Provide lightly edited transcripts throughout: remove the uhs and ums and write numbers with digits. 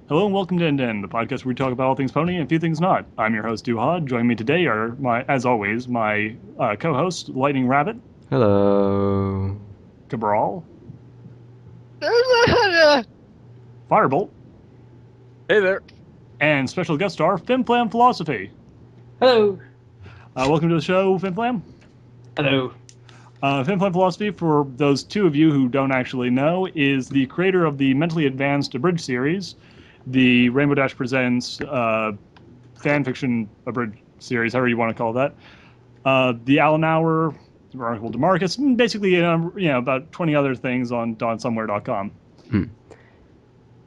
Hello and welcome to End to End, the podcast where we talk about all things pony and a few things not. I'm your host, Duhad. Joining me today are, as always, my co-host, Lightning Rabbit, Hello. Cabral, Firebolt, Hey there. and special guest star, FiMFlamFilosophy. Hello. Welcome to the show, FiMFlam. Hello. FiMFlamFilosophy, for those two of you who don't actually know, is the creator of the Mentally Advanced Abridged series, the Rainbow Dash Presents fanfiction abridged series, however you want to call that, the Alan Hour, Remarkable DeMarcus, and basically about 20 other things on donsomewhere.com.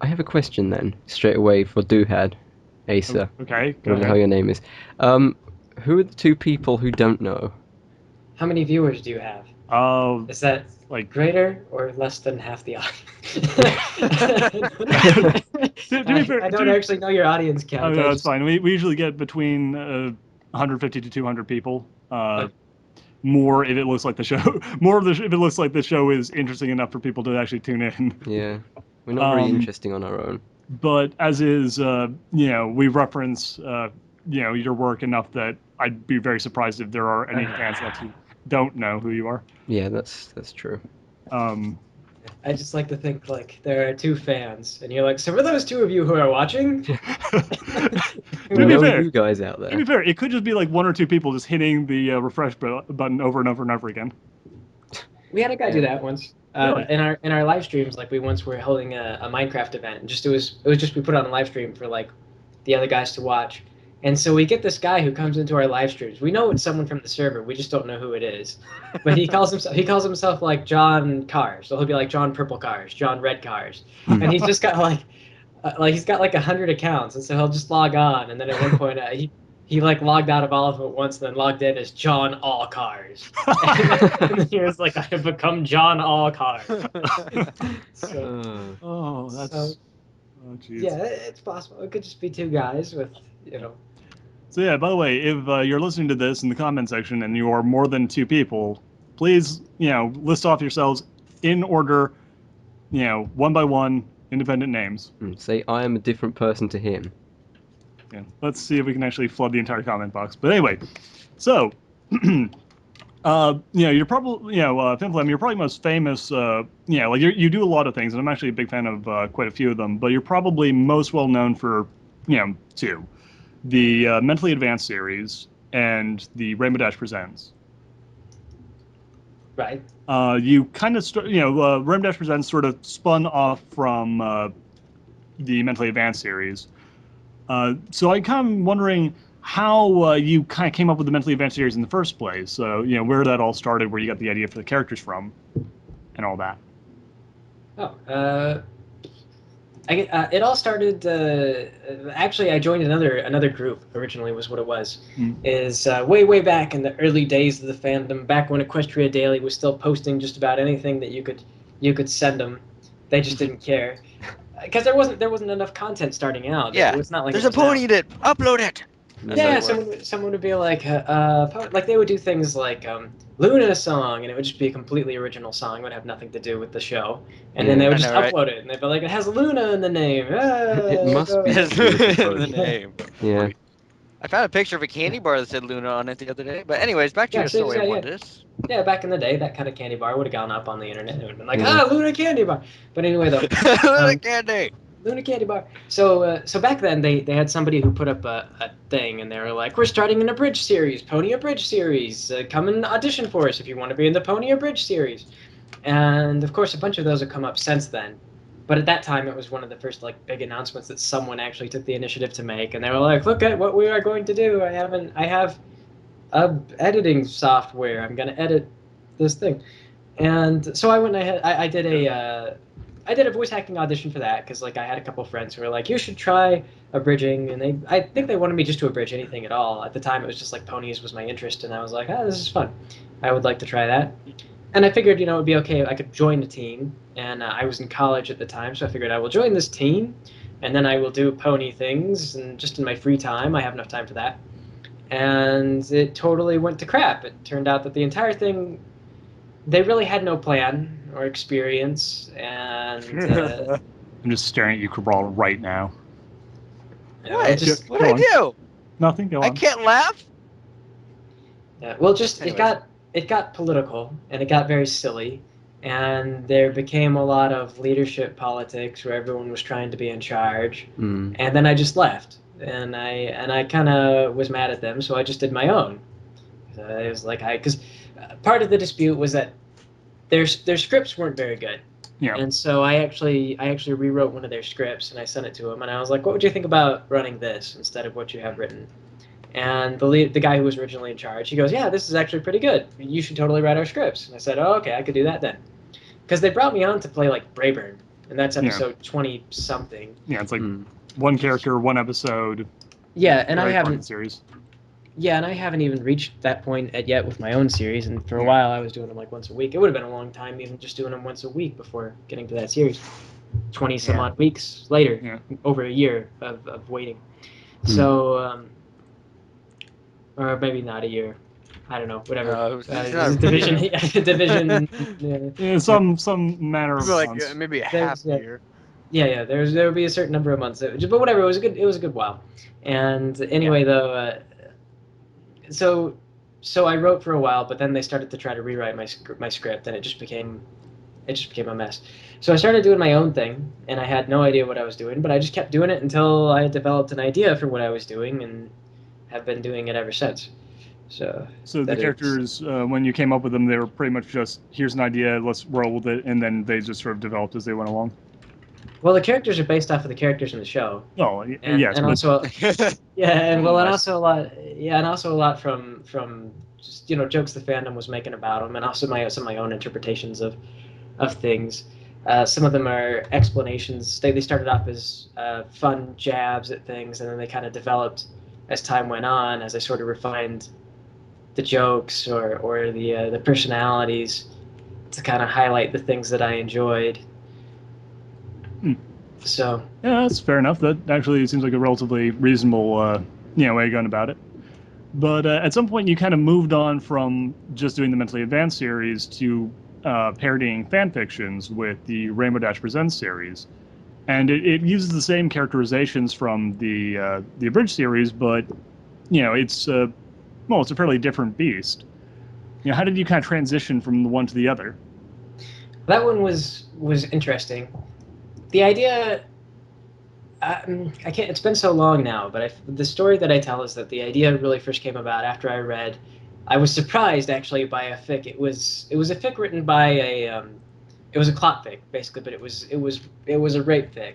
I have a question then, straight away for Duhad, Asa. Okay, go Whatever the ahead. hell your name is. Who are the two people who don't know? How many viewers do you have? Is that Like greater or less than half the audience? to be fair, I don't actually know your audience count. Oh, no, that's fine. We usually get between 150 to 200 people. More if it looks like the show. If it looks like the show is interesting enough for people to actually tune in. Yeah, we're not very interesting on our own. But as is, we reference, your work enough that I'd be very surprised if there are any fans left who don't know who you are. Yeah, that's true. I just like to think like there are two fans, and you're like, so for those two of you who are watching, We be know fair, you guys out To be there. fair, it could just be like one or two people just hitting the refresh button over and over and over again. we had a guy do that once. Really? In our live streams, like we once were holding a Minecraft event, and it was just we put on a live stream for like the other guys to watch. And so we get this guy who comes into our live streams. We know it's someone from the server. We just don't know who it is. But he calls himself like John Cars. So he'll be like John Purple Cars, John Red Cars, and he's just got he's got like 100 accounts. And so he'll just log on. And then at one point he like logged out of all of them at once, and then logged in as John All Cars. And then he was like, I have become John All Cars. So, Oh, that's. So- Oh, jeez. yeah, it's possible. It could just be two guys with So yeah, by the way, if you're listening to this in the comment section and you are more than two people, please, list off yourselves in order, one by one, independent names. Say, I am a different person to him. Yeah, let's see if we can actually flood the entire comment box. But anyway, so, you're probably, FiMFlam, you're probably most famous, like you do a lot of things, and I'm actually a big fan of quite a few of them, but you're probably most well known for, two. The Mentally Advanced series and the Rainbow Dash Presents. right. You kind of, Rainbow Dash Presents sort of spun off from the Mentally Advanced series. So I'm kind of wondering how you kind of came up with the Mentally Advanced series in the first place. So, where that all started, where you got the idea for the characters from, and all that. It all started. Actually, I joined another group. Originally, was what it was. Is way back in the early days of the fandom, back when Equestria Daily was still posting just about anything that you could send them. They just didn't care because there wasn't enough content starting out. Yeah, it was not like there's it a was now. pony that upload it. That's Yeah, how it worked. someone would be like they would do things like Luna song, and it would just be a completely original song. It would have nothing to do with the show, and then they would I just know, right? upload it, and they'd be like, it has Luna in the name. It must be Has beautiful. the name. Yeah. I found a picture of a candy bar that said Luna on it the other day. But anyways, back to Yeah, your so- story yeah, of yeah. what it is. Yeah, back in the day, that kind of candy bar would have gone up on the internet. It would have been like, Yeah. Luna candy bar. But anyway, though, Luna candy. Luna candy bar. So back then, they had somebody who put up a thing, and they were like, we're starting an abridged series, Pony Abridged series. Come and audition for us if you want to be in the Pony Abridged series. And of course, a bunch of those have come up since then. But at that time, it was one of the first like big announcements that someone actually took the initiative to make, and they were like, look at what we are going to do. I have a editing software. I'm going to edit this thing. And so I went ahead. I did a voice acting audition for that because like I had a couple friends who were like, you should try abridging, and I think they wanted me just to abridge anything at all. At the time, it was just like ponies was my interest, and I was like, this is fun. I would like to try that. And I figured, it would be okay. I could join the team, and I was in college at the time, so I figured I will join this team, and then I will do pony things, and just in my free time, I have enough time for that. And it totally went to crap. It turned out that the entire thing, they really had no plan or experience, and I'm just staring at you, Cabral, right now. What? Just What did I do? Nothing. Go I on. can't laugh. well, just Anyways. it got political and it got very silly, and there became a lot of leadership politics where everyone was trying to be in charge, Mm. and then I just left, and I kind of was mad at them, so I just did my own. It was like because part of the dispute was that their scripts weren't very good. Yeah. And so I actually rewrote one of their scripts and I sent it to him and I was like, "What would you think about running this instead of what you have written?" And the guy who was originally in charge, he goes, "Yeah, this is actually pretty good. You should totally write our scripts." And I said, "Oh, okay, I could do that then." Because they brought me on to play like Brayburn, and that's episode 20 something. Yeah, it's like one character, one episode. Yeah, and I very part of haven't. the series. Yeah, and I haven't even reached that point yet with my own series. And for a Yeah. while, I was doing them like once a week. It would have been a long time even just doing them once a week before getting to that series. 20 some odd weeks later, Yeah. over a year of waiting. So, or maybe not a year. I don't know, whatever. It's not Division, division. Yeah, some manner of like months. maybe a There's- half year. Yeah. There would be a certain number of months, but whatever. It was a good while. And anyway, though, so I wrote for a while, but then they started to try to rewrite my script, and it just became a mess. So I started doing my own thing, and I had no idea what I was doing, but I just kept doing it until I had developed an idea for what I was doing, and have been doing it ever since. So the characters, when you came up with them, they were pretty much just, here's an idea, let's roll with it, and then they just sort of developed as they went along. Well, the characters are based off of the characters in the show. Oh, and, yes, and but also and Nice. also a lot from just jokes the fandom was making about them, and also some of my own interpretations of things. Some of them are explanations. They started off as fun jabs at things, and then they kind of developed as time went on, as I sort of refined the jokes or the personalities to kind of highlight the things that I enjoyed. So yeah, that's fair enough. That actually seems like a relatively reasonable way of going about it. But at some point, you kind of moved on from just doing the Mentally Advanced series to parodying fan fictions with the Rainbow Dash Presents series. And it uses the same characterizations from the Abridged series, but it's it's a fairly different beast. How did you kind of transition from the one to the other? that one was interesting. The idea, I can't. It's been so long now, but the story that I tell is that the idea really first came about after I read. I was surprised actually by a fic. It was a fic written by it was a clot fic basically, but it was a rape fic,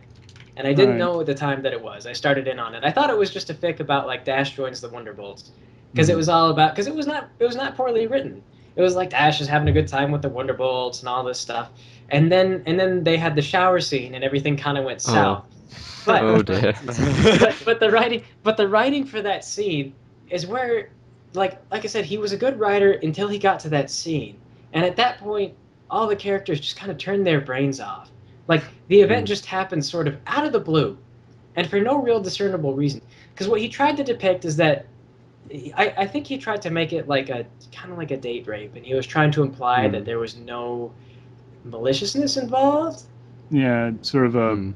and I didn't know at the time that it was. I started in on it. I thought it was just a fic about like Dash joins the Wonderbolts, because it was all about, because it was not poorly written. It was like Dash is having a good time with the Wonderbolts and all this stuff, and then they had the shower scene and everything kind of went south. But, oh dear. but the writing for that scene is where, like I said, he was a good writer until he got to that scene, and at that point, all the characters just kind of turned their brains off. Like the event just happened sort of out of the blue, and for no real discernible reason. Because what he tried to depict is that I think he tried to make it like a kind of like a date rape, and he was trying to imply that there was no maliciousness involved. Yeah, sort of a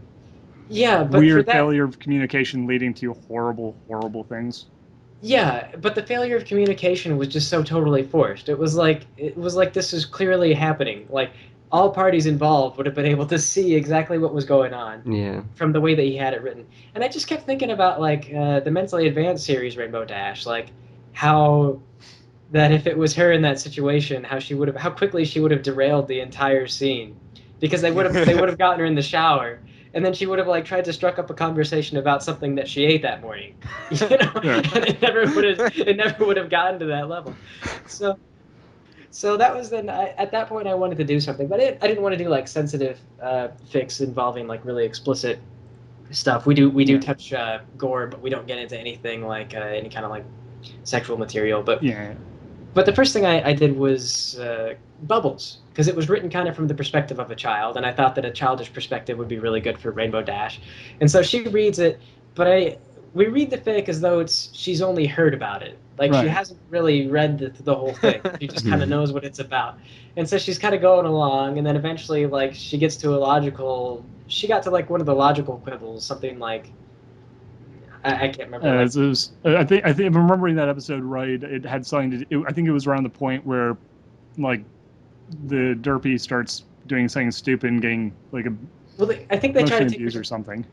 but weird for that, failure of communication leading to horrible, horrible things. Yeah, but the failure of communication was just so totally forced. It was like this is clearly happening. Like all parties involved would have been able to see exactly what was going on from the way that he had it written. And I just kept thinking about like the Mentally Advanced series Rainbow Dash, like how that if it was her in that situation, how quickly she would have derailed the entire scene, because they would have gotten her in the shower. And then she would have like tried to struck up a conversation about something that she ate that morning, and it never would have gotten to that level. So that was then. At that point, I wanted to do something, but I didn't want to do like sensitive fics involving like really explicit stuff. We do touch gore, but we don't get into anything like any kind of like sexual material. But the first thing I did was Bubbles, because it was written kind of from the perspective of a child, and I thought that a childish perspective would be really good for Rainbow Dash. And so she reads it, but we read the fic as though she's only heard about it. Like she hasn't really read the whole thing. She just kind of knows what it's about. And so she's kind of going along, and then eventually like she got to like one of the logical quibbles, something like, I can't remember. I think if I'm remembering that episode right, it had something to. I think it was around the point where, like, the derpy starts doing something stupid and getting like a Well, I think they try to emotionally take abused her, or something.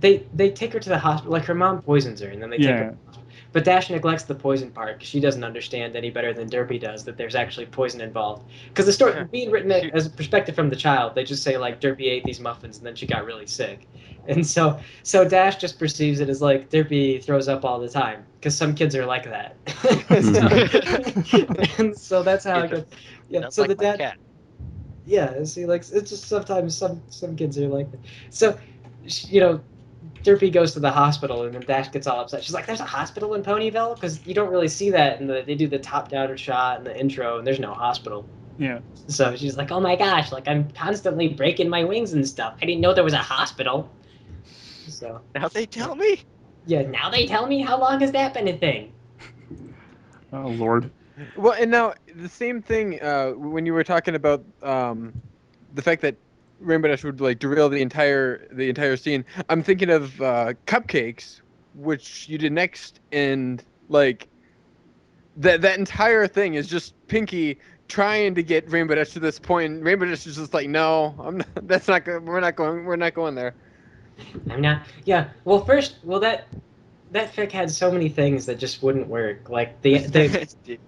they take her to the hospital. Like her mom poisons her, and then they take her Yeah. to the hospital. But Dash neglects the poison part because she doesn't understand any better than Derpy does that there's actually poison involved. Because the story being written as a perspective from the child, they just say like Derpy ate these muffins and then she got really sick, and so Dash just perceives it as like Derpy throws up all the time because some kids are like that. And so that's how it goes. Yeah. That's So like the my dad. cat. Yeah. See, like it's just sometimes some kids are like that. So, Derpy goes to the hospital, and then Dash gets all upset. She's like, "There's a hospital in Ponyville?" Because you don't really see that, and they do the top-down shot in the intro, and there's no hospital. Yeah. So she's like, "Oh my gosh! Like I'm constantly breaking my wings and stuff. I didn't know there was a hospital." So Now they tell me. yeah, now they tell me. How long has that been a thing? Oh Lord. Well, and now the same thing when you were talking about the fact that Rainbow Dash would like derail the entire scene. I'm thinking of Cupcakes, which you did next, and like that entire thing is just Pinky trying to get Rainbow Dash to this point. And Rainbow Dash is just like, no, I'm not. That's not good. We're not going there. I'm not. Yeah. Well, that fic had so many things that just wouldn't work. Like the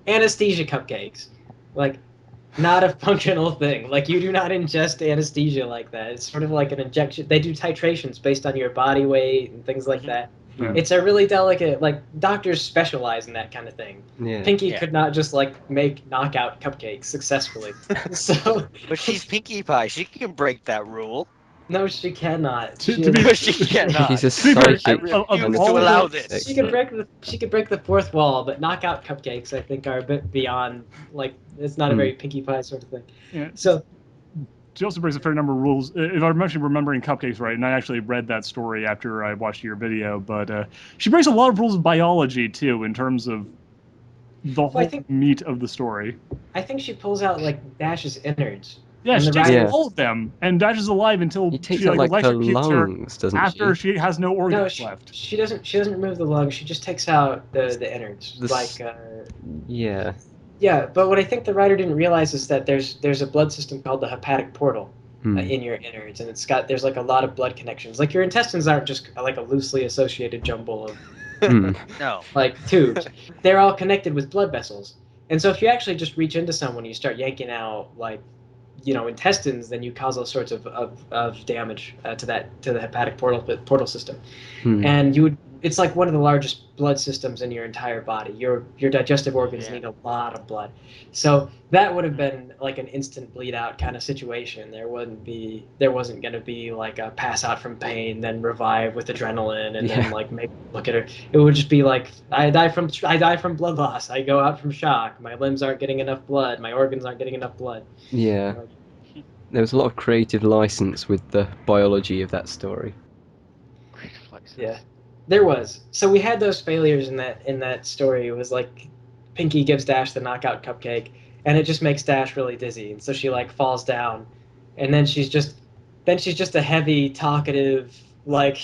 anesthesia cupcakes, like not a functional thing. Like you do not ingest anesthesia like that. It's sort of like an injection. They do titrations based on your body weight and things like that. Yeah. It's a really delicate. Like doctors specialize in that kind of thing. Yeah. Pinky Yeah. could not just like make knockout cupcakes successfully. So But she's Pinkie Pie. She can break that rule. no, she cannot. To She be- But she cannot. She's a To be fair, psychic. I refuse to allow anesthetic this. She could expert. break the fourth wall, but knockout cupcakes, I think, are a bit beyond. Like, it's not a very Pinkie Pie sort of thing. Yeah. So, She also breaks a fair number of rules. If I'm actually remembering Cupcakes right, and I actually read that story after I watched your video, but she breaks a lot of rules of biology too, in terms of the whole meat of the story. I think she pulls out like Dash's innards. Yeah, And she the takes rabbit- all of them, and Dash is alive until He takes she out like her electrocutes her lungs, doesn't after she? she has no No, organs left. she doesn't. She doesn't remove the lungs. She just takes out the innards. The s- Yeah. Yeah, but what I think the writer didn't realize is that there's a blood system called the hepatic portal in your innards, and there's like a lot of blood connections. Like your intestines aren't just like a loosely associated jumble of No. like tubes. They're all connected with blood vessels. And so if you actually just reach into someone, you start yanking out like, intestines, then you cause all sorts of damage to the hepatic portal system. And it's like one of the largest blood systems in your entire body. Your digestive organs need a lot of blood. So that would have been like an instant bleed out kind of situation. There wasn't going to be like a pass out from pain, then revive with adrenaline, and then like make look at her. It would just be like I die from blood loss. I go out from shock. My limbs aren't getting enough blood. My organs aren't getting enough blood. Yeah. There was a lot of creative license with the biology of that story. Yeah, there was. So we had those failures in that story. It was like Pinky gives Dash the knockout cupcake, and it just makes Dash really dizzy, and so she like falls down, and then she's just a heavy, talkative, like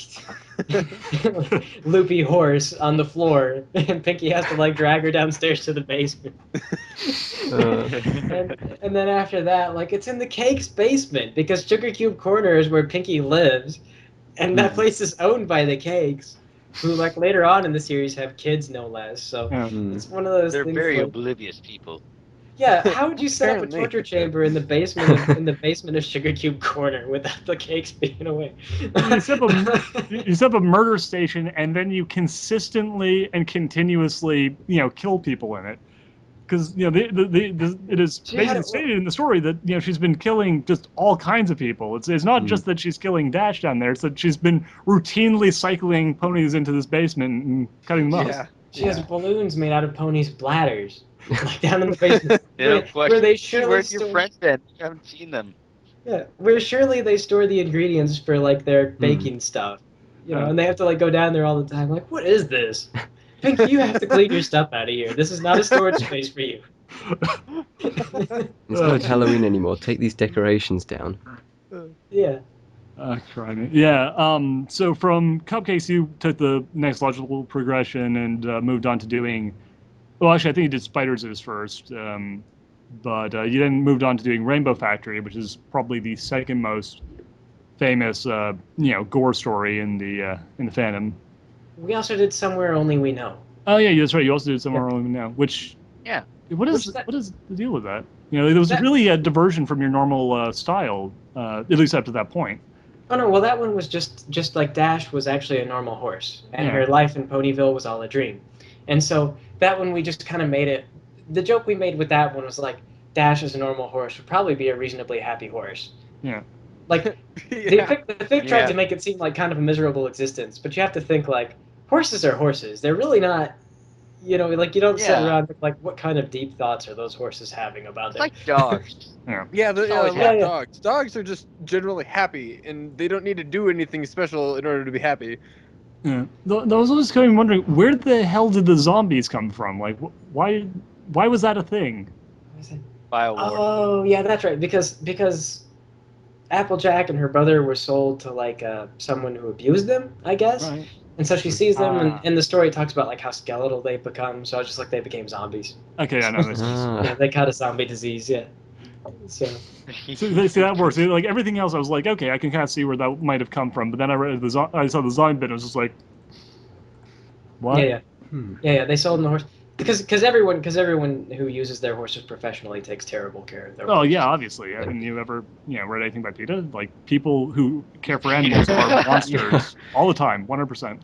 loopy horse on the floor, and Pinky has to like drag her downstairs to the basement. And then after that, like it's in the Cake's basement because Sugar Cube Corner is where Pinky lives. And that place is owned by the Cakes, who, like, later on in the series have kids, no less. So it's one of those They're things. very Like, oblivious people. yeah, how would you set up a Apparently. torture chamber in the basement of Sugar Cube Corner without the Cakes being away? You set up a murder station, and then you consistently and continuously, kill people in it. Because it is basically stated in the story that she's been killing just all kinds of people. It's not just that she's killing Dash down there; it's that she's been routinely cycling ponies into this basement and cutting them up. She has balloons made out of ponies' bladders, like down in the basement, where they surely Where's your store. friend been? You haven't seen them. Yeah, where surely they store the ingredients for like their baking stuff, and they have to like go down there all the time. Like, what is this? Pinky, you have to clean your stuff out of here. This is not a storage space for you. It's not Halloween anymore. Take these decorations down. Yeah. Crying. Yeah. So from Cupcakes, you took the next logical progression and moved on to doing. Well, actually, I think you did Spider Zeus first, but you then moved on to doing Rainbow Factory, which is probably the second most famous, gore story in the fandom. We also did Somewhere Only We Know. Oh yeah, that's right. You also did Somewhere Only Now, which Yeah. what is Which that- what is the deal with that? There was really a diversion from your normal style, at least up to that point. Oh no, well that one was just like Dash was actually a normal horse, and Yeah. her life in Ponyville was all a dream. And so that one we just kind of made it. The joke we made with that one was like Dash as a normal horse would probably be a reasonably happy horse. Yeah. Like Yeah. the fic tried Yeah. to make it seem like kind of a miserable existence, but you have to think like horses are horses. They're really not. Like you don't sit Yeah. around and think like, what kind of deep thoughts are those horses having about It's their like dogs. Yeah, It's always like happy. dogs. Dogs are just generally happy, and they don't need to do anything special in order to be happy. Yeah. I was always kind of wondering, where the hell did the zombies come from? Like, why was that a thing? Biowar. Oh yeah, that's right. Because Applejack and her brother were sold to like someone who abused them, I guess. Right. And so she sees them, Ah. and the story talks about like how skeletal they become. So I was just like, they became zombies. Okay, I know this. Yeah, they caught a zombie disease. Yeah. So See, that works. Like everything else, I was like, okay, I can kind of see where that might have come from. But then I saw the zombie bit, and I was just like, what? yeah. Yeah. They sold them the horse because everyone who uses their horses professionally takes terrible care of their Oh horses. yeah, obviously. Haven't you ever, read anything by PETA? Like people who care for animals are monsters all the time, 100%.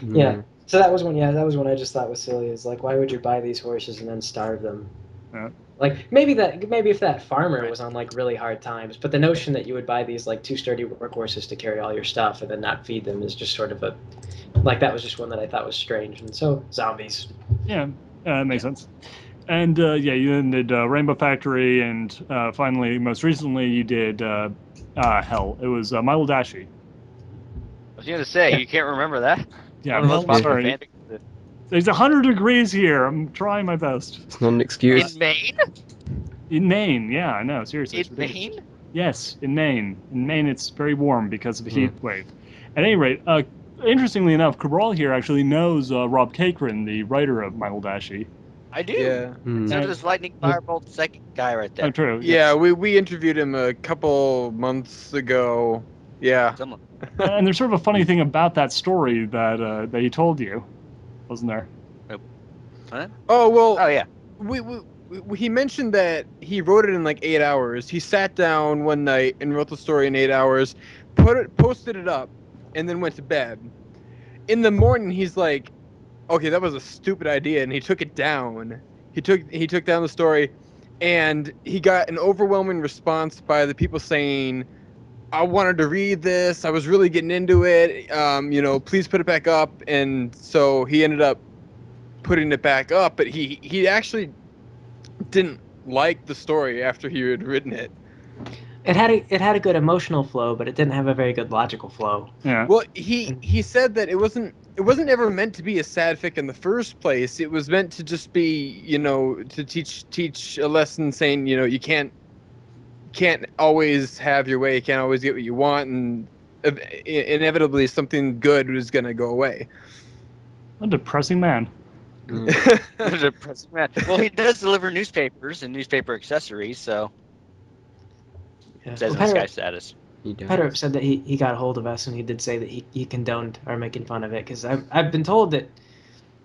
Yeah. So that was one. Yeah, that was one I just thought was silly. Is like, why would you buy these horses and then starve them? Yeah. Like maybe if that farmer was on like really hard times, but the notion that you would buy these like two sturdy workhorses to carry all your stuff and then not feed them is just sort of that was just one that I thought was strange. And so zombies. Yeah, makes sense. And you then did Rainbow Factory, and finally, most recently, you did it was My Little Dashie. I was going to say, you can't remember that? Yeah, One of the most I'm popular sorry. fanfics. There's 100 degrees here. I'm trying my best. It's not an excuse. In Maine? In Maine, yeah, I know. Seriously, it's In ridiculous. Maine? Yes, in Maine. In Maine, it's very warm because of the heat wave. At any rate, interestingly enough, Cabral here actually knows Rob Cakrin, the writer of My Little Dashie. I do. Yeah. So does Lightning Firebolt, second guy right there. Oh, true. Yeah, we interviewed him a couple months ago. Yeah. Someone. And there's sort of a funny thing about that story that he told you, wasn't there? Oh well. Oh, yeah. He mentioned that he wrote it in like 8 hours. He sat down one night and wrote the story in 8 hours, posted it up, and then went to bed. In the morning, he's like, "Okay, that was a stupid idea," and he took it down. He took down the story, and he got an overwhelming response by the people saying, "I wanted to read this. I was really getting into it. Please put it back up." And so he ended up putting it back up, but he actually didn't like the story after he had written it. It had a good emotional flow, but it didn't have a very good logical flow. Yeah. Well, he said that it wasn't ever meant to be a sad fic in the first place. It was meant to just be, to teach a lesson saying, you can't always have your way, you can't always get what you want, and inevitably something good was going to go away. A depressing man. Depressing man. Well, he does deliver newspapers and newspaper accessories, so Yeah. it says Well, in Sky Pedro Status. said that he got a hold of us, and he did say that he condoned our making fun of it, because I've been told that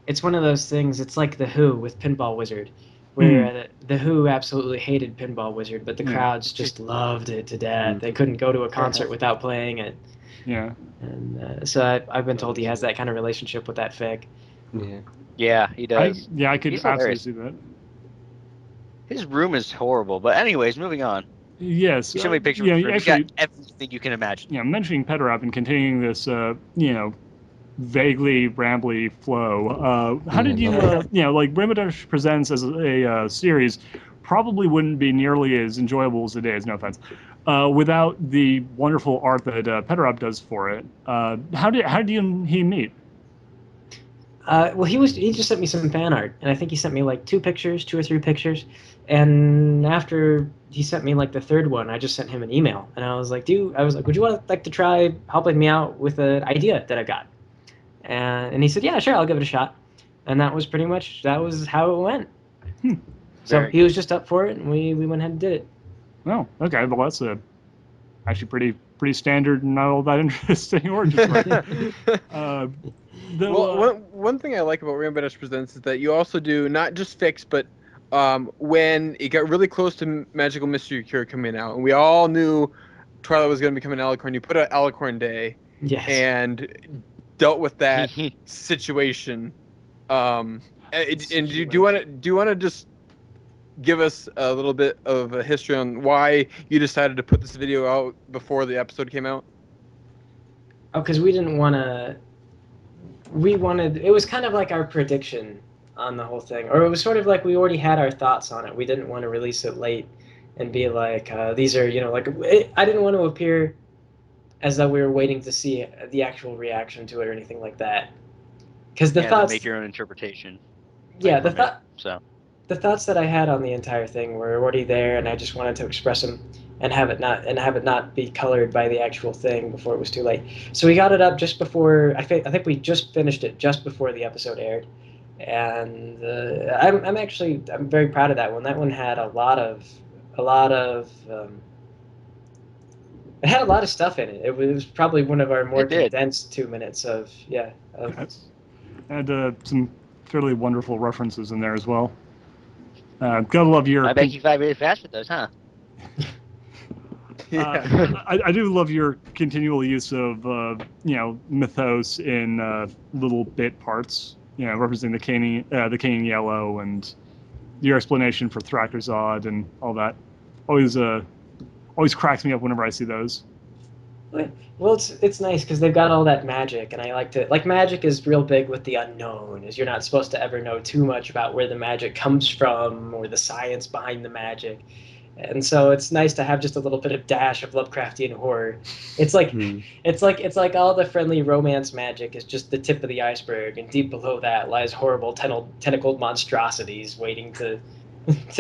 it's one of those things. It's like the Who with Pinball Wizard, where the Who absolutely hated Pinball Wizard, but the crowds just loved it to death. They couldn't go to a concert without playing it. Yeah. And so I've been told he has that kind of relationship with that fic. Yeah. Yeah, he does. I could He's absolutely hilarious. see that. His room is horrible, but anyways, moving on. Yes. You show me a picture yeah, of his room. He's actually, got everything you can imagine. yeah, mentioning Pederap and continuing this, vaguely rambly flow. How did you, like Rainbow Dash Presents as a series probably wouldn't be nearly as enjoyable as it is, no offense, without the wonderful art that Pederap does for it. How did he meet? Well, he just sent me some fan art, and I think he sent me like two or three pictures. And after he sent me like the third one. I just sent him an email, and I was like, would you want to try helping me out with an idea that I got? And he said, yeah, sure, I'll give it a shot. And that was how it went. So Very he was just up for it, and we went ahead and did it. Oh, okay. Well, that's actually pretty standard and not all that interesting origin story. One thing I like about Rainbow Dash Presents is that you also do not just fix, but when it got really close to Magical Mystery Cure coming out, and we all knew Twilight was going to become an Alicorn, you put out Alicorn Day, Yes. and dealt with that situation. And do you want to just give us a little bit of a history on why you decided to put this video out before the episode came out? Oh, because we didn't want to. It was kind of like our prediction on the whole thing, or it was sort of like we already had our thoughts on it. We didn't want to release it late and be like, these are, like, I didn't want to appear as though we were waiting to see the actual reaction to it or anything like that. Because the thoughts. Make your own interpretation. Yeah, So. The thoughts that I had on the entire thing were already there, and I just wanted to express them and have it not be colored by the actual thing before it was too late. So we got it up just before. I think we just finished it just before the episode aired, and I'm very proud of that one. That one had a lot of it had a lot of stuff in it. It was probably one of our more condensed 2 minutes of and some fairly wonderful references in there as well. Gotta love your. I bet you fight really fast with those, huh? I do love your continual use of mythos in little bit parts. Representing the King in Yellow, and your explanation for Thrakkerzod and all that. Always cracks me up whenever I see those. Well, it's nice because they've got all that magic, and I like magic is real big with the unknown, is you're not supposed to ever know too much about where the magic comes from or the science behind the magic. And so it's nice to have just a little bit of dash of Lovecraftian horror. It's like it's like all the friendly romance magic is just the tip of the iceberg, and deep below that lies horrible tentacled monstrosities waiting to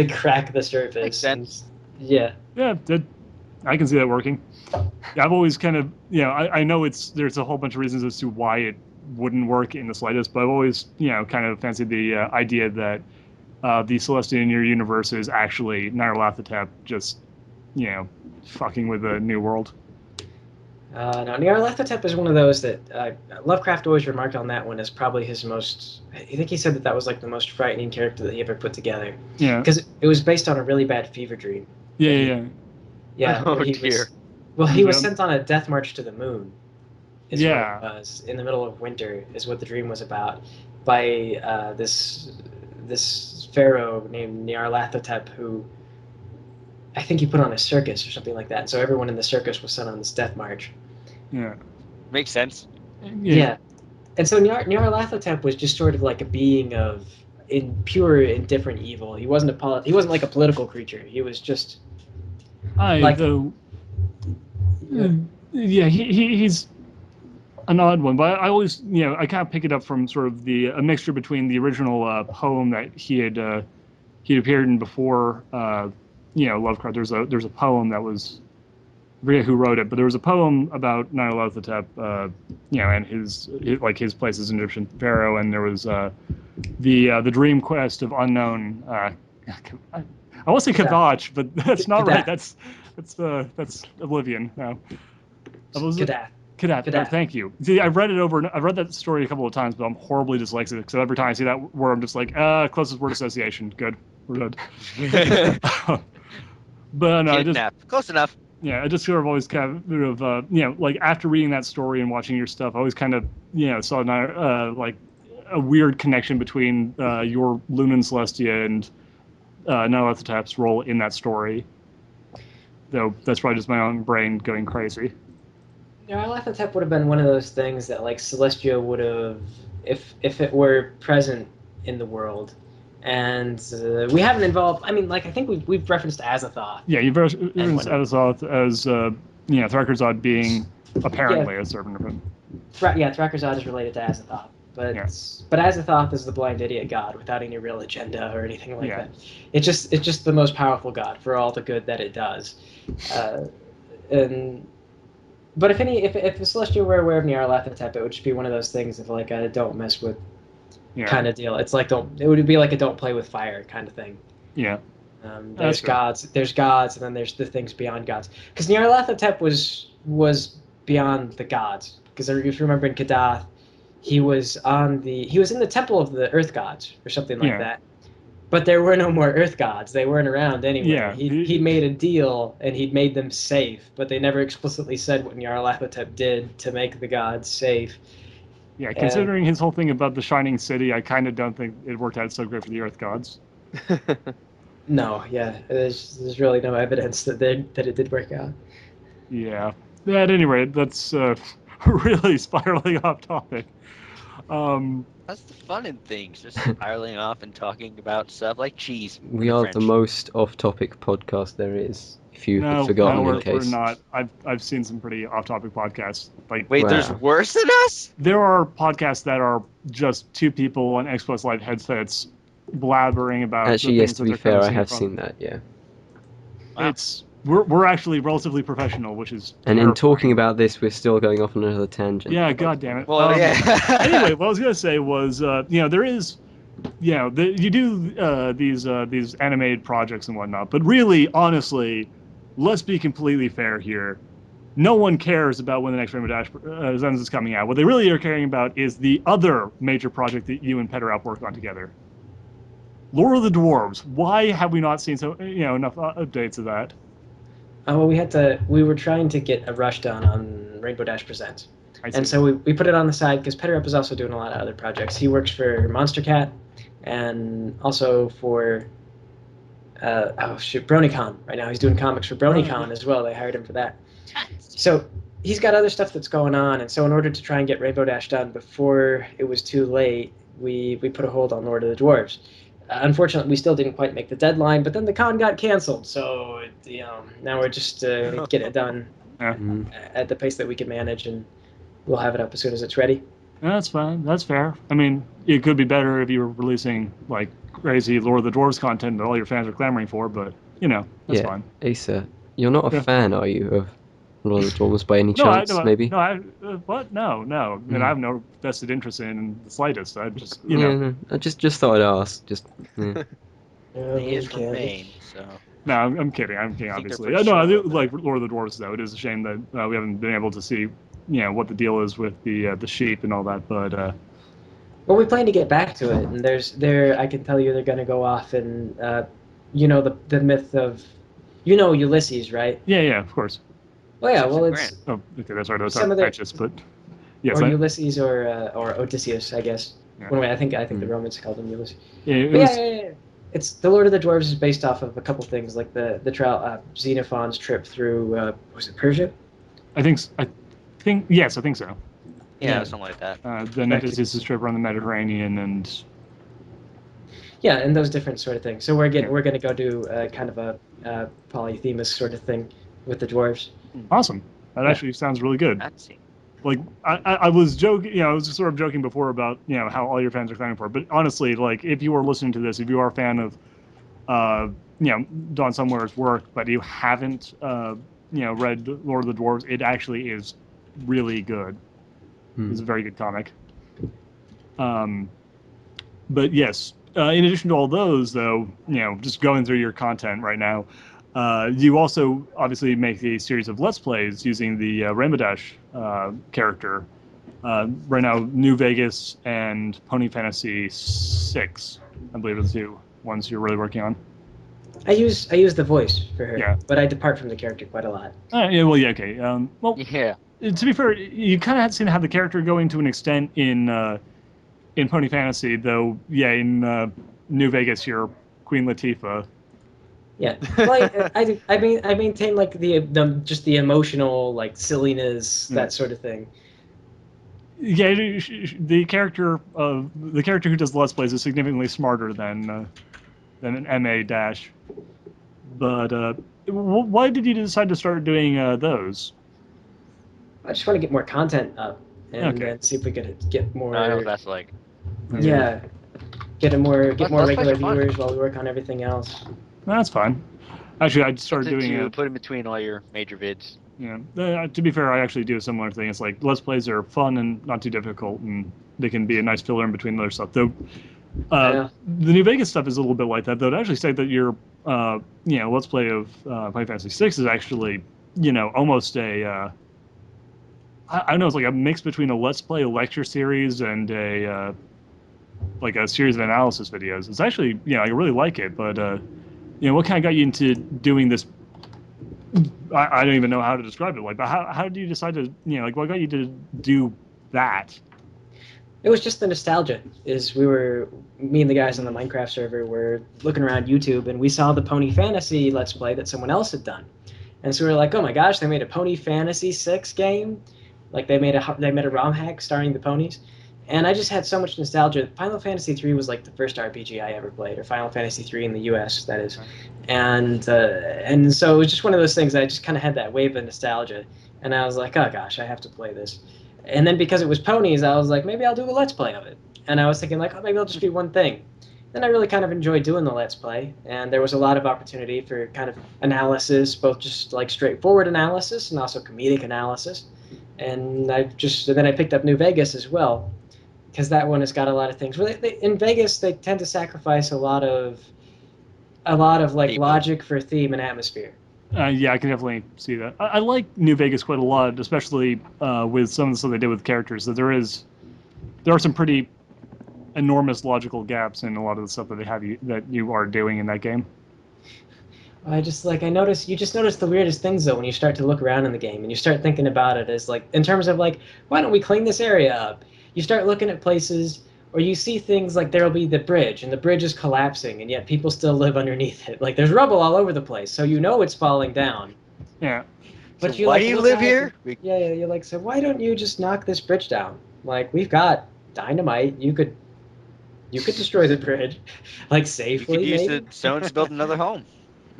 crack the surface. Makes sense. Yeah. Yeah, I can see that working. I've always kind of, I know there's a whole bunch of reasons as to why it wouldn't work in the slightest, but I've always, kind of fancied the idea that the Celestia in your universe is actually Nyarlathotep just, fucking with the New World. No, Nyarlathotep is one of those that Lovecraft always remarked on that one as probably his most. I think he said that was like the most frightening character that he ever put together. Yeah. Because it was based on a really bad fever dream. Yeah. Oh dear. He was sent on a death march to the moon. What it was in the middle of winter. Is what the dream was about, by this pharaoh named Nyarlathotep, who I think he put on a circus or something like that. And so everyone in the circus was sent on this death march. Yeah. Makes sense. Yeah. And so Nyarlathotep was just sort of like a being of pure indifferent evil. He wasn't like a political creature. He was just he's an odd one, but I always, I kind of pick it up from sort of a mixture between the original poem that he'd appeared in before, Lovecraft. There's a poem that was, I forget who wrote it, but there was a poem about Nyarlathotep, and his place as an Egyptian pharaoh, and there was the dream quest of unknown. I want to say Kavach, but that's not right. That's Oblivion. No. Kadath. Thank you. See, I've read that story a couple of times, but I'm horribly dyslexic. So every time I see that word, I'm just like, closest word association. Good. We're good. But no, close enough. Yeah, I just sort of always kind of, like after reading that story and watching your stuff, I always kind of, saw like a weird connection between your Lunan Celestia and Nyarlathotep's role in that story. Though that's probably just my own brain going crazy. Nyarlathotep would have been one of those things that like Celestia would have, if it were present in the world. And we haven't involved. I mean, like I think we've referenced Azathoth. Yeah, you've referenced Azathoth as Thrakkerzod being apparently a servant of him. Thrakkerzod is related to Azathoth. But Yeah. but Azathoth is the blind idiot god without any real agenda or anything like Yeah. that. It's just the most powerful god for all the good that it does. And but if the Celestial were aware of Nyarlathotep, it would just be one of those things of like a don't mess with Yeah. kind of deal. It's like it would be like a don't play with fire kind of thing. Yeah. There's fair. gods, and then there's the things beyond gods. Because Nyarlathotep was beyond the gods. Because if you remember in Kadath, he was in the temple of the earth gods or something like Yeah. that. But there were no more earth gods. They weren't around anywhere. Yeah. He made a deal and he'd made them safe, but they never explicitly said what Nyarlathotep did to make the gods safe. Yeah, considering his whole thing about the Shining City, I kind of don't think it worked out so great for the Earth Gods. No, yeah, there's really no evidence that it did work out. Yeah. At any rate, that's really spiraling off topic. That's the fun in things, just spiraling off and talking about stuff like cheese. We and are French. the most off-topic podcast there is. If you have forgotten no, in we're case. not. I've seen some pretty off-topic podcasts. Like, Wait, there's Wow. worse than us? there are podcasts that are just two people on Xbox Live headsets blabbering about. Actually, the yes. things To that be they're fair, kind of I have from. seen that. Yeah. Wow. We're actually relatively professional, which is. And in terrifying. talking about this, we're still going off on another tangent. Yeah, god damn it. Well, yeah. Anyway, what I was gonna say was, there is, you do these animated projects and whatnot, but really, honestly, let's be completely fair here. No one cares about when the next Rainbow Dash Zen's is coming out. What they really are caring about is the other major project that you and Petarap worked on together. Lord of the Dwarves. Why have we not seen enough updates of that? Well, we were trying to get a rush done on Rainbow Dash Presents. I see. And so we put it on the side because Petarap is also doing a lot of other projects. He works for Monster Cat and also for BronyCon. Right now he's doing comics for BronyCon as well. They hired him for that. So he's got other stuff that's going on, and so in order to try and get Rainbow Dash done before it was too late, we put a hold on Lord of the Dwarves. Unfortunately, we still didn't quite make the deadline, but then the con got canceled, so now we're just getting it done at the pace that we can manage, and we'll have it up as soon as it's ready. That's fine. That's fair. I mean, it could be better if you were releasing like crazy Lord of the Dwarves content that all your fans are clamoring for, but that's fine. Asa, you're not a Yeah. fan, are you, of Lord of the Dwarves by any No, chance? Maybe. What? No. I mean, I have no vested interest in the slightest. I just, No. I just thought I'd ask. Just. Yeah. He is from Maine, so. No, I'm kidding. I'm kidding, I think obviously. they're No, I pretty do sure like Lord of the Dwarves, though. It is a shame that we haven't been able to see, what the deal is with the sheep and all that. But well, we plan to get back to it, and I can tell you they're going to go off and the myth of Ulysses, right? yeah, of course. Well, yeah, well Grant. it's Oh, okay, that's right. I was Some of the- anxious, but yes, or Ulysses or Odysseus, I guess. Yeah. One way, I think the Romans called him Ulysses. it But was, yeah. It's the Lord of the Dwarves is based off of a couple things, like the trial Xenophon's trip through was it Persia? I think yes, I think so. Yeah, Yeah. something like that. Then Odysseus' trip around the Mediterranean and Yeah, and those different sort of things. So we're gonna go do kind of a polythemus sort of thing with the dwarves. awesome. That Yeah. actually sounds really good. That's it. Like I was joking, I was sort of joking before about how all your fans are clamoring for it. But honestly, like if you are listening to this, if you are a fan of Don Somewhere's work, but you haven't read Lord of the Dwarves, it actually is really good. It's a very good comic. But yes, in addition to all those, though, just going through your content right now, you also obviously make a series of Let's Plays using the Rainbow Dash character. Right now, New Vegas and Pony Fantasy 6, I believe, are the two ones you're really working on. I use the voice for her, Yeah. but I depart from the character quite a lot. Okay. Well, Yeah. to be fair, you kind of seem to have the character going to an extent in Pony Fantasy, though. Yeah, in New Vegas, you're Queen Latifah. Yeah, like I maintain like just the emotional like silliness, that sort of thing. Yeah, the character who does Let's Plays is significantly smarter than an MA Dash. But why did you decide to start doing those? I just want to get more content up, and Okay. then see if we could get more. I know what that's like. Yeah, get more Let's regular play for fun. viewers while we work on everything else. That's fine. Actually, I started Something doing to it. put in between all your major vids. Yeah. To be fair, I actually do a similar thing. It's like Let's Plays are fun and not too difficult, and they can be a nice filler in between other stuff. Though Yeah. the New Vegas stuff is a little bit like that. Though to actually say that your Let's Play of Final Fantasy VI is actually almost a I don't know, it's like a mix between a Let's Play, a lecture series, and a like a series of analysis videos. It's actually I really like it, but what kind of got you into doing this? I don't even know how to describe it. Like, but how did you decide to what got you to do that? It was just the nostalgia. Me and the guys on the Minecraft server were looking around YouTube, and we saw the Pony Fantasy Let's Play that someone else had done, and so we were like, oh my gosh, they made a Pony Fantasy 6 game. Like they made a ROM hack starring the ponies, and I just had so much nostalgia. Final Fantasy 3 was like the first RPG I ever played, or Final Fantasy 3 in the U.S. that is, and so it was just one of those things that I just kind of had that wave of nostalgia, and I was like, oh gosh, I have to play this. And then because it was ponies, I was like, maybe I'll do a Let's Play of it, and I was thinking like, oh, maybe it'll just be one thing. Then I really kind of enjoyed doing the Let's Play, and there was a lot of opportunity for kind of analysis, both just like straightforward analysis and also comedic analysis. And then I picked up New Vegas as well, because that one has got a lot of things. Well, in Vegas, they tend to sacrifice a lot of like People. logic for theme and atmosphere. Yeah, I can definitely see that. I like New Vegas quite a lot, especially with some of the stuff they did with characters. That there are some pretty enormous logical gaps in a lot of the stuff that you are doing in that game. I just you just notice the weirdest things though when you start to look around in the game and you start thinking about it as like in terms of like, why don't we clean this area up? You start looking at places or you see things like there'll be the bridge and the bridge is collapsing and yet people still live underneath it. Like there's rubble all over the place, so it's falling down. Yeah. But So why do you live here? Yeah, you're like, so why don't you just knock this bridge down? Like we've got dynamite. You could destroy the bridge, like safely. You could use maybe? the stones to build another home.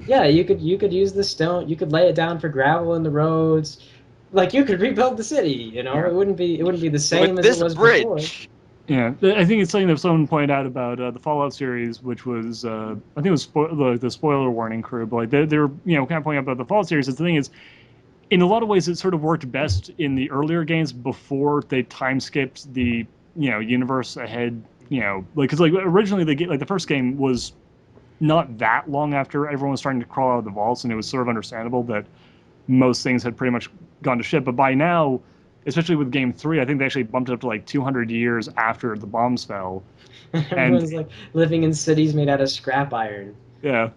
Yeah, you could use the stone. You could lay it down for gravel in the roads. Like you could rebuild the city. Yeah. It wouldn't be the same With as this it was bridge. before. Yeah, I think it's something that someone pointed out about the Fallout series, which was I think it was the spoiler warning crew, but like they're kind of pointing out about the Fallout series. The thing is, in a lot of ways, it sort of worked best in the earlier games before they time skipped the universe ahead. Because originally the first game was not that long after everyone was starting to crawl out of the vaults, and it was sort of understandable that most things had pretty much gone to shit. But by now, especially with Game 3, I think they actually bumped it up to like 200 years after the bombs fell. Everyone's like living in cities made out of scrap iron. Yeah.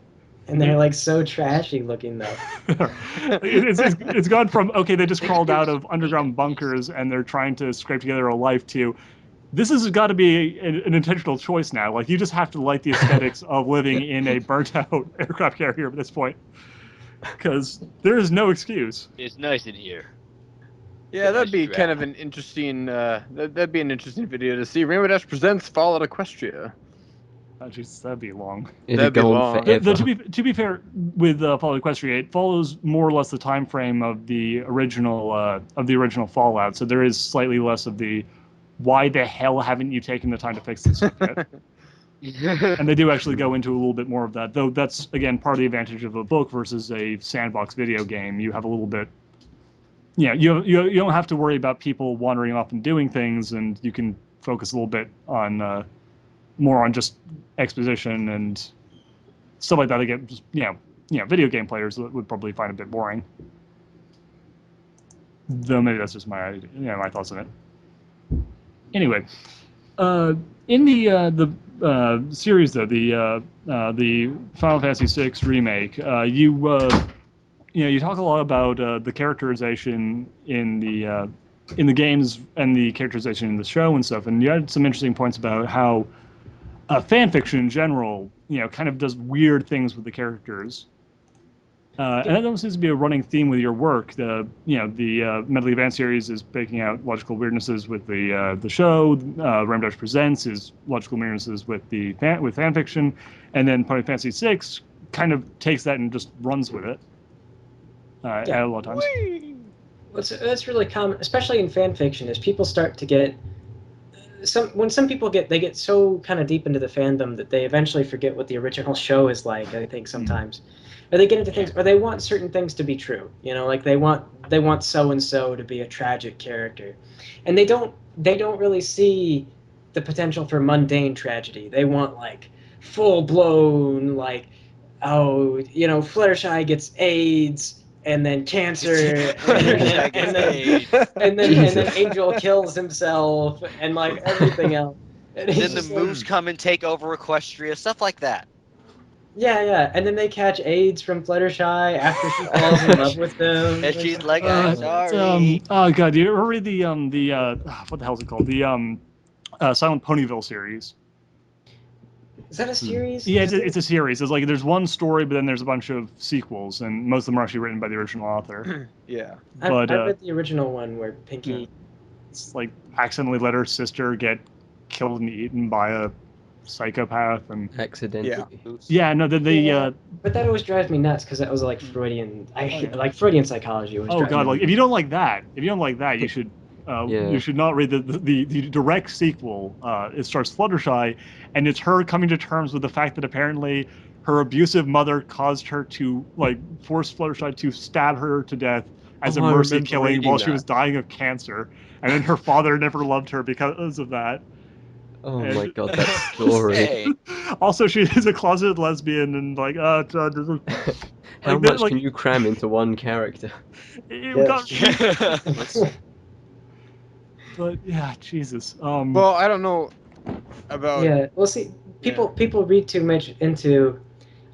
And they're like so trashy looking though. It's gone from, okay, they just crawled out of underground bunkers and they're trying to scrape together a life to, this has got to be an intentional choice now. Like, you just have to like the aesthetics of living in a burnt-out aircraft carrier at this point. Because there is no excuse. It's nice in here. Yeah, that'd be kind of an interesting. That'd be an interesting video to see. Rainbow Dash presents Fallout Equestria. Oh, jeez, that'd be long. It'd go on forever. Though, to be fair, with Fallout Equestria, it follows more or less the time frame of the original Fallout. So there is slightly less of the, why the hell haven't you taken the time to fix this yet? And they do actually go into a little bit more of that, though. That's again part of the advantage of a book versus a sandbox video game. You have a little bit, you don't have to worry about people wandering off and doing things, and you can focus a little bit on more on just exposition and stuff like that. Again, just, video game players would probably find a bit boring. Though maybe that's just my thoughts on it. Anyway, in the series though, the Final Fantasy VI remake, you talk a lot about the characterization in the games and the characterization in the show and stuff, and you had some interesting points about how fan fiction in general, kind of does weird things with the characters. And that seems to be a running theme with your work. The Mentally Advanced series is picking out logical weirdnesses with the show. Rainbow Dash Presents is logical weirdnesses with fan fiction, and then Final Fantasy VI kind of takes that and just runs with it. At a lot of times. That's really common, especially in fan fiction, is people start to get some people get so kind of deep into the fandom that they eventually forget what the original show is like. I think sometimes, or they get into things, or they want certain things to be true. You know, like they want so and so to be a tragic character, and they don't really see the potential for mundane tragedy. They want like full blown like, oh, Fluttershy gets AIDS and then cancer Fluttershy gets AIDS. and Jesus. then Angel kills himself and like everything else. And he's Then the just like, moose come and take over Equestria, stuff like that. yeah, and then they catch AIDS from Fluttershy after she falls in love with them. And she's like, Uh, I'm it's, sorry. oh god, do you ever read the what the hell is it called? The Silent Ponyville series. Is that a series? Yeah, it's a series. It's like there's one story, but then there's a bunch of sequels, and most of them are actually written by the original author. Yeah. But I read the original one where Pinky. it's like accidentally let her sister get killed and eaten by a psychopath, and Accidentally. no, But that always drives me nuts because that was like Freudian. Like Freudian psychology. Was oh god, like if you don't like that, you should. Yeah. You should not read the direct sequel. It stars Fluttershy, and it's her coming to terms with the fact that apparently her abusive mother caused her to like force Fluttershy to stab her to death as a Oh, I mercy remember killing reading while she that. was dying of cancer, and then her father never loved her because of that. Oh And- my god, that story. Hey. Also, she is a closeted lesbian, and like, this is- How like, much like- can you cram into one character? it got- Let's- but yeah, Jesus. Well, I don't know about. Yeah. Well, see, people read too much into.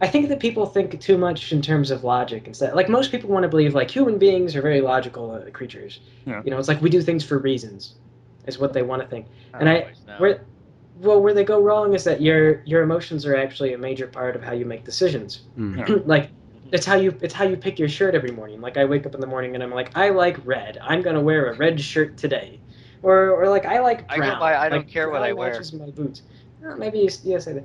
I think that people think too much in terms of logic instead. Like most people want to believe like human beings are very logical creatures. Yeah. It's like we do things for reasons, is what they want to think. And always know. where they go wrong is that your emotions are actually a major part of how you make decisions. Mm. Like it's how you pick your shirt every morning. Like I wake up in the morning and I'm like, I like red. I'm gonna wear a red shirt today. Or like I like I brown. go by, I don't Like, care what brown I wear. matches my boots. Maybe you say that.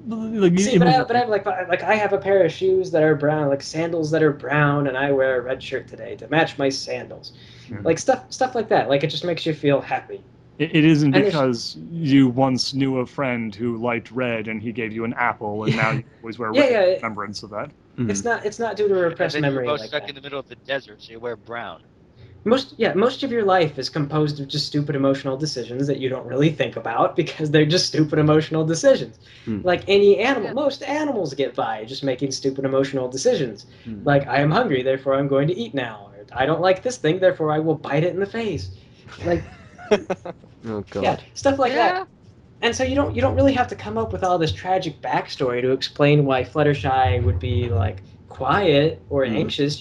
Like, See, but I have like I have a pair of shoes that are brown, like sandals that are brown, and I wear a red shirt today to match my sandals. Yeah. Like stuff like that. Like it just makes you feel happy. It isn't And because you once knew a friend who liked red and he gave you an apple, and now you always wear red in remembrance of that. It's not due to a And repressed then you're memory both like stuck that. in the middle of the desert, so you wear brown. Most of your life is composed of just stupid emotional decisions that you don't really think about because they're just stupid emotional decisions. Hmm. Like any animal, most animals get by just making stupid emotional decisions. Hmm. Like I am hungry, therefore I'm going to eat now. Or I don't like this thing, therefore I will bite it in the face. Like Oh god. yeah, stuff like that. And so you don't really have to come up with all this tragic backstory to explain why Fluttershy would be like quiet or anxious.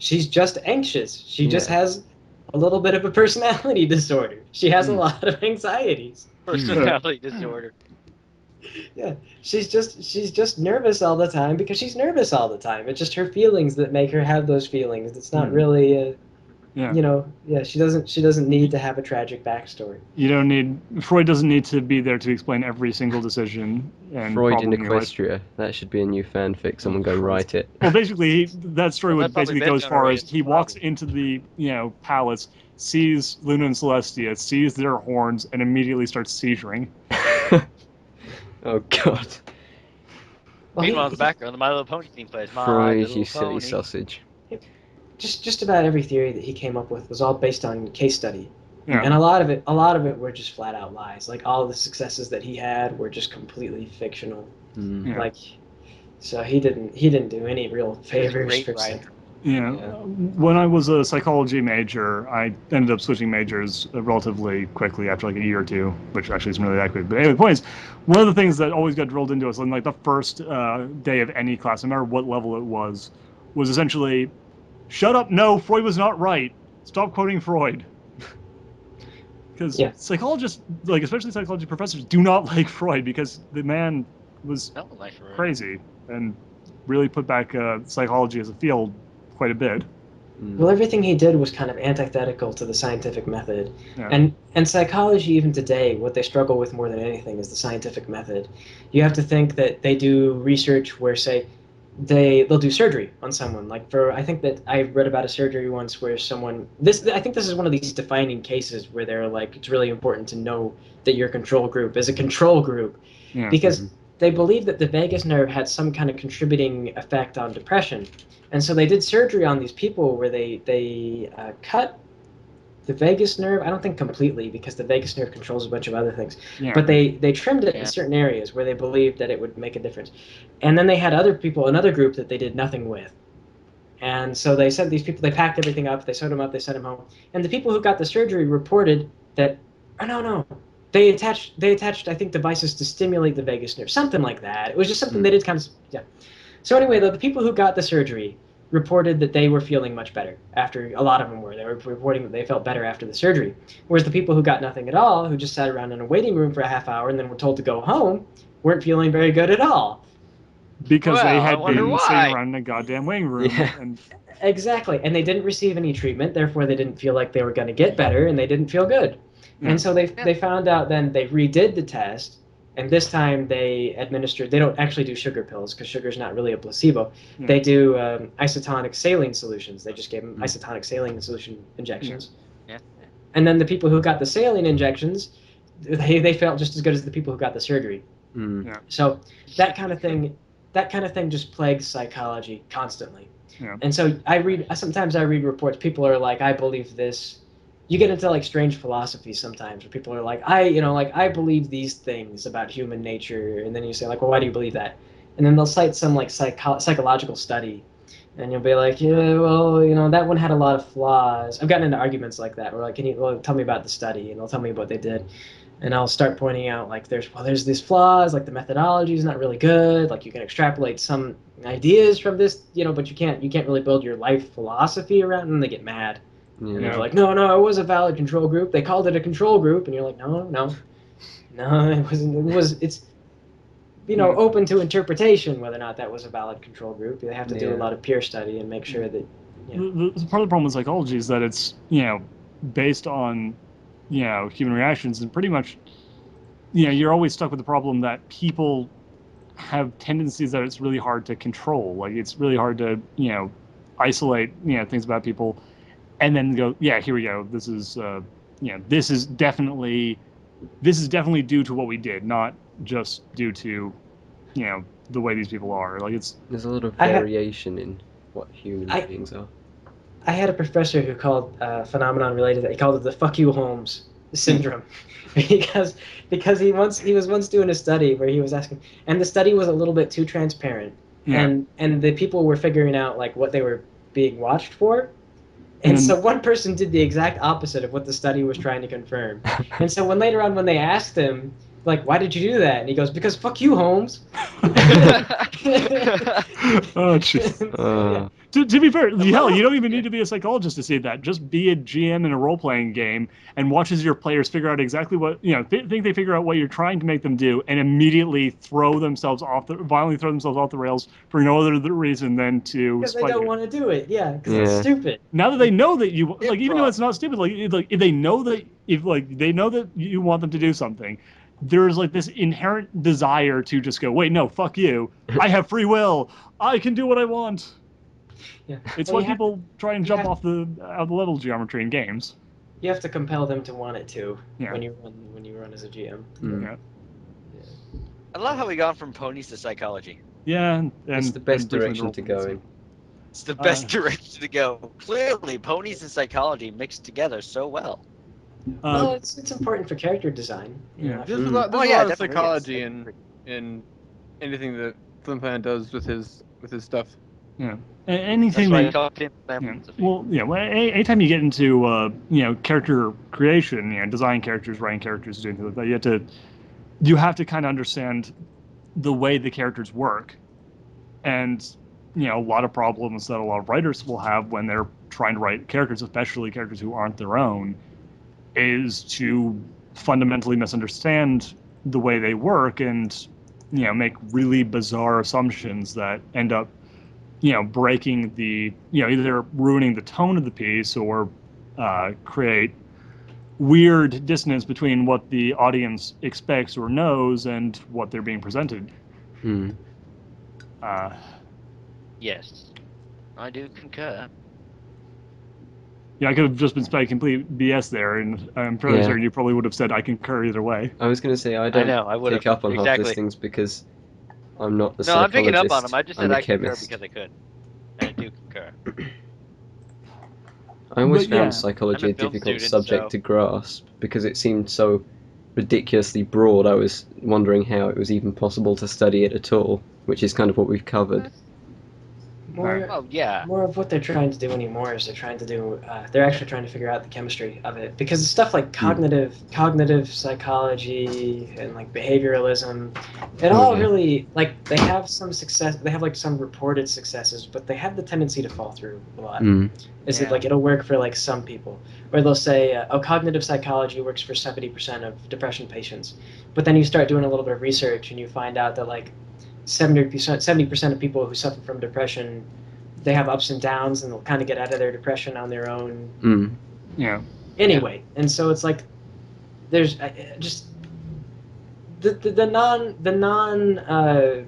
She's just anxious. She just has a little bit of a personality disorder. She has a lot of anxieties. Personality disorder. Yeah, she's just nervous all the time because she's nervous all the time. It's just her feelings that make her have those feelings. It's not really she doesn't need to have a tragic backstory. Freud doesn't need to be there to explain every single decision. And Freud in problem in your life. Equestria. That should be a new fanfic. Someone go write it. Well, basically, that story Well, would that probably basically go as been far done as already, he it's a walks problem. into the palace, sees Luna and Celestia, sees their horns, and immediately starts seizuring. Oh god. Well, Meanwhile, in the background, the My Little Pony theme plays. My Freud, Little you silly Pony. sausage. just about every theory that he came up with was all based on case study. Yeah. And a lot of it were just flat out lies. Like all the successes that he had were just completely fictional. Mm. Yeah. Like, so he didn't do any real favors great for writer. saying. Yeah. When I was a psychology major, I ended up switching majors relatively quickly after like a year or two, which actually isn't really that quick. But anyway, the point is, one of the things that always got drilled into us on like the first day of any class, no matter what level it was essentially, shut up, no, Freud was not right. Stop quoting Freud. Because psychologists, like especially psychology professors, do not like Freud because the man was No one likes Freud. crazy and really put back psychology as a field quite a bit. Well, everything he did was kind of antithetical to the scientific method. Yeah. And psychology, even today, what they struggle with more than anything is the scientific method. You have to think that they do research where, say, they'll do surgery on someone. Like I think that I read about a surgery once where I think this is one of these defining cases where they're like, it's really important to know that your control group is a control group, Yeah. because they believed that the vagus nerve had some kind of contributing effect on depression, and so they did surgery on these people where they cut the vagus nerve. I don't think completely, because the vagus nerve controls a bunch of other things. Yeah. But they trimmed it in Yeah. certain areas where they believed that it would make a difference. And then they had other people, another group that they did nothing with. And so they sent these people, they packed everything up, they sewed them up, they sent them home. And the people who got the surgery reported that, oh, no, they attached, I think, devices to stimulate the vagus nerve, something like that. It was just something they did kind of, yeah. So anyway, the people who got the surgery reported that they were feeling much better after. A lot of them were. They were reporting that they felt better after the surgery. Whereas the people who got nothing at all, who just sat around in a waiting room for a half hour and then were told to go home, weren't feeling very good at all. Because they Well, I had wonder been why. sitting around in a goddamn waiting room. Yeah. And Exactly. And they didn't receive any treatment, therefore they didn't feel like they were going to get better, and they didn't feel good. Yeah. And so they found out, then they redid the test, and this time they don't actually do sugar pills, because sugar is not really a placebo. Yeah. They do isotonic saline solutions. They just gave them isotonic saline solution injections. Yeah. And then the people who got the saline injections, they felt just as good as the people who got the surgery. Mm. So that kind of thing just plagues psychology constantly. Yeah. And so sometimes I read reports, people are like, I believe this. You get into like strange philosophy sometimes where people are like, I believe these things about human nature. And then you say like, well, why do you believe that? And then they'll cite some like psychological study, and you'll be like, yeah, well, that one had a lot of flaws. I've gotten into arguments like that where like, tell me about the study, and they'll tell me what they did. And I'll start pointing out like there's these flaws, like the methodology is not really good, like you can extrapolate some ideas from this, but you can't really build your life philosophy around it, and they get mad. And they're like, no, it was a valid control group. They called it a control group, and you're like, no, it wasn't. It's open to interpretation whether or not that was a valid control group. They have to do a lot of peer study and make sure that. The part of the problem with psychology is that it's based on human reactions, and pretty much you're always stuck with the problem that people have tendencies that it's really hard to control. Like it's really hard to isolate things about people and then go, yeah, here we go, this is this is definitely due to what we did, not just due to the way these people are. Like there's a lot of variation in what human beings are. I had a professor who called phenomenon related that he called it the "fuck you, Holmes" syndrome, because he was once doing a study where he was asking, and the study was a little bit too transparent, and the people were figuring out like what they were being watched for, and so one person did the exact opposite of what the study was trying to confirm, and so later on when they asked him like, why did you do that, and he goes, because fuck you, Holmes. Oh, jeez. To be fair, hell, you don't even need to be a psychologist to see that. Just be a GM in a role-playing game and watch as your players figure out exactly what think they figure out what you're trying to make them do, and immediately violently throw themselves off the rails for no other reason than to because they don't want to do it. Yeah, because Yeah. it's stupid. Now that they know that you like, even though Improv. it's not stupid, like if they know that they know that you want them to do something, there's like this inherent desire to just go, wait, no, fuck you. I have free will. I can do what I want. Yeah, It's Well, why people try and jump off the out of the level geometry in games. You have to compel them to want it too. Yeah. When you run as a GM. Mm. Yeah. I love how we gone from ponies to psychology. Yeah, and It's the best briefly direction to go in. It's the best direction to go. Clearly, ponies and psychology mixed together so well. Well, it's important for character design. You Yeah. know, There's Mm. a lot, Oh, yeah, of definitely, psychology yes. in anything that FiMFlam does with his stuff. Yeah. That's Anything why that you call it yeah. FiMFlamFilosophy. Well, yeah. Well, anytime you get into character creation, design characters, writing characters, doing things like that, you have to kind of understand the way the characters work, and a lot of problems that a lot of writers will have when they're trying to write characters, especially characters who aren't their own, is to fundamentally misunderstand the way they work and make really bizarre assumptions that end up breaking the either ruining the tone of the piece or create weird dissonance between what the audience expects or knows and what they're being presented. Mm. Yes, I do concur. Yeah, I could have just been spouting complete BS there, and I'm fairly Yeah. certain you probably would have said I concur either way. I was going to say I I don't know, I would pick have. up on half Exactly. these things because I'm not the No, I'm picking up on psychologist. them. I just I'm said the I concur chemist. because I could. And I do concur. I always But yeah, found psychology I'm a a film difficult student, subject so- to grasp because it seemed so ridiculously broad. I was wondering how it was even possible to study it at all, which is kind of what we've covered. More, Oh, yeah. more of what they're trying to do anymore is they're actually trying to figure out the chemistry of it, because stuff like cognitive psychology and like behavioralism, it all yeah. really, like, they have some success, they have like some reported successes, but they have the tendency to fall through a lot. Is it Yeah. like it'll work for like some people, where they'll say, oh, cognitive psychology works for 70% of depression patients, but then you start doing a little bit of research and you find out that like 70% of people who suffer from depression, they have ups and downs, and they'll kind of get out of their depression on their own. Yeah. Anyway, and so it's like there's just the non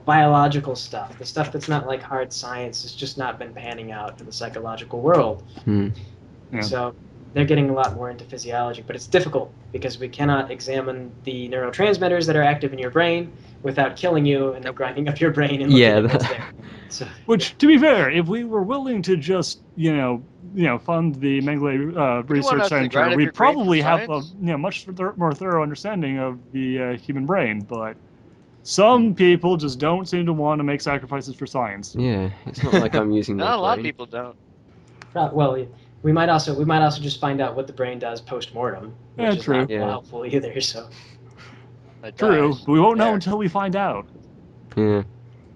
biological stuff, the stuff that's not like hard science, has just not been panning out in the psychological world. Yeah. So they're getting a lot more into physiology, but it's difficult because we cannot examine the neurotransmitters that are active in your brain without killing you and then grinding up your brain and looking Yeah, at what's there. So, Which, to be fair, if we were willing to just, fund the Mengele want Research us to Center, grind up we'd your brain for probably have a science? much more thorough understanding of the human brain. But some people just don't seem to want to make sacrifices for science. Yeah, it's not like I'm using my No, a lot of brain. people don't. well, we might also just find out what the brain does post mortem, which Yeah, is true. not Yeah. helpful either. So It True, does. but we won't know There. until we find out. Yeah.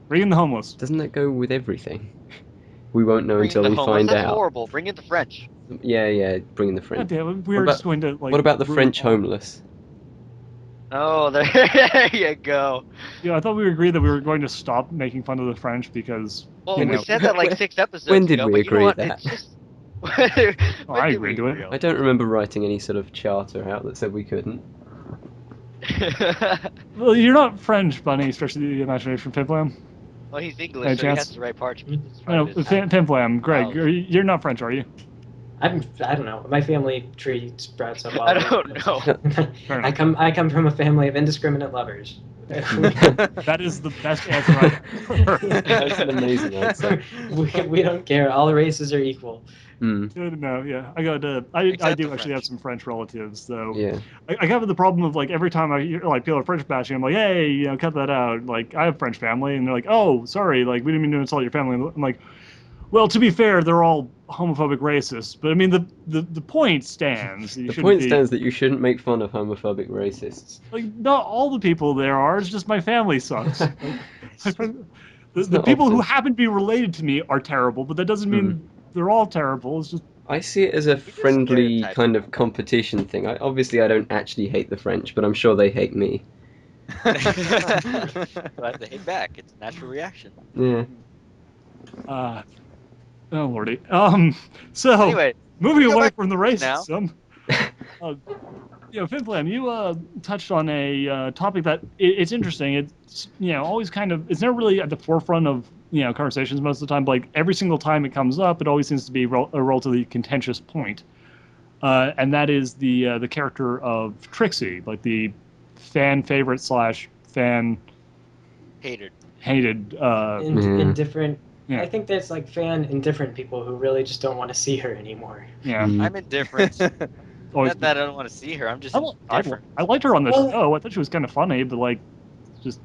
Bring in the homeless. Doesn't that go with everything? We won't know Bring in until the we homeless. find That's out. horrible. Bring in the French. Yeah, bring in the God French. damn it, we What were about- just going to like. What about the ruin French all- homeless? Oh, there you go. Yeah, I thought we agreed that we were going to stop making fun of the French because. Well, When we did- said that like when- 6 episodes when did ago, we but you know agree what? that? It's just. Oh, I agreed to it. I don't remember writing any sort of charter out that said we couldn't. Well, you're not French, Bunny, especially the imagination FiMFlam. Well, he's English, Any so he chance? has to write parchment. It's I know, part of his- FiMFlam, Greg, Oh. you're not French, are you? I don't know. My family tree sprouts up all I over don't the know. place. Fair I enough. come from a family of indiscriminate lovers. That is the best answer I've ever heard. That's an amazing answer. we don't care. All races are equal. No, yeah, I got. I Except do the actually have French. some French relatives, so Yeah. I have the problem of like every time I hear like people are French bashing, I'm like, hey, cut that out. Like I have French family, and they're like, oh, sorry, like we didn't mean to insult your family. I'm like, well, to be fair, they're all homophobic racists, but I mean the point stands. You The shouldn't point be, stands that you shouldn't make fun of homophobic racists. like not all the people there are. It's just my family sucks. It's The not people who often. happen to be related to me are terrible, but that doesn't mean they're all terrible. It's just I see it as a just friendly stereotype kind of people. competition thing. Obviously, I don't actually hate the French, but I'm sure they hate me. But they hate back. It's a natural reaction. Yeah. oh lordy. So Anyway, moving go away back from the now. racism. FiMFlam, you touched on a topic that it's interesting. It's always kind of it's never really at the forefront of conversations most of the time. But like every single time it comes up, it always seems to be a relatively contentious point, and that is the character of Trixie, like the fan favorite slash fan Hated. hated. Indifferent. Yeah. I think that's like fan indifferent people who really just don't want to see her anymore. Yeah. I'm indifferent. Always Not that I don't want to see her. I'm just I indifferent. liked her on the Well- show. I thought she was kind of funny, but like, just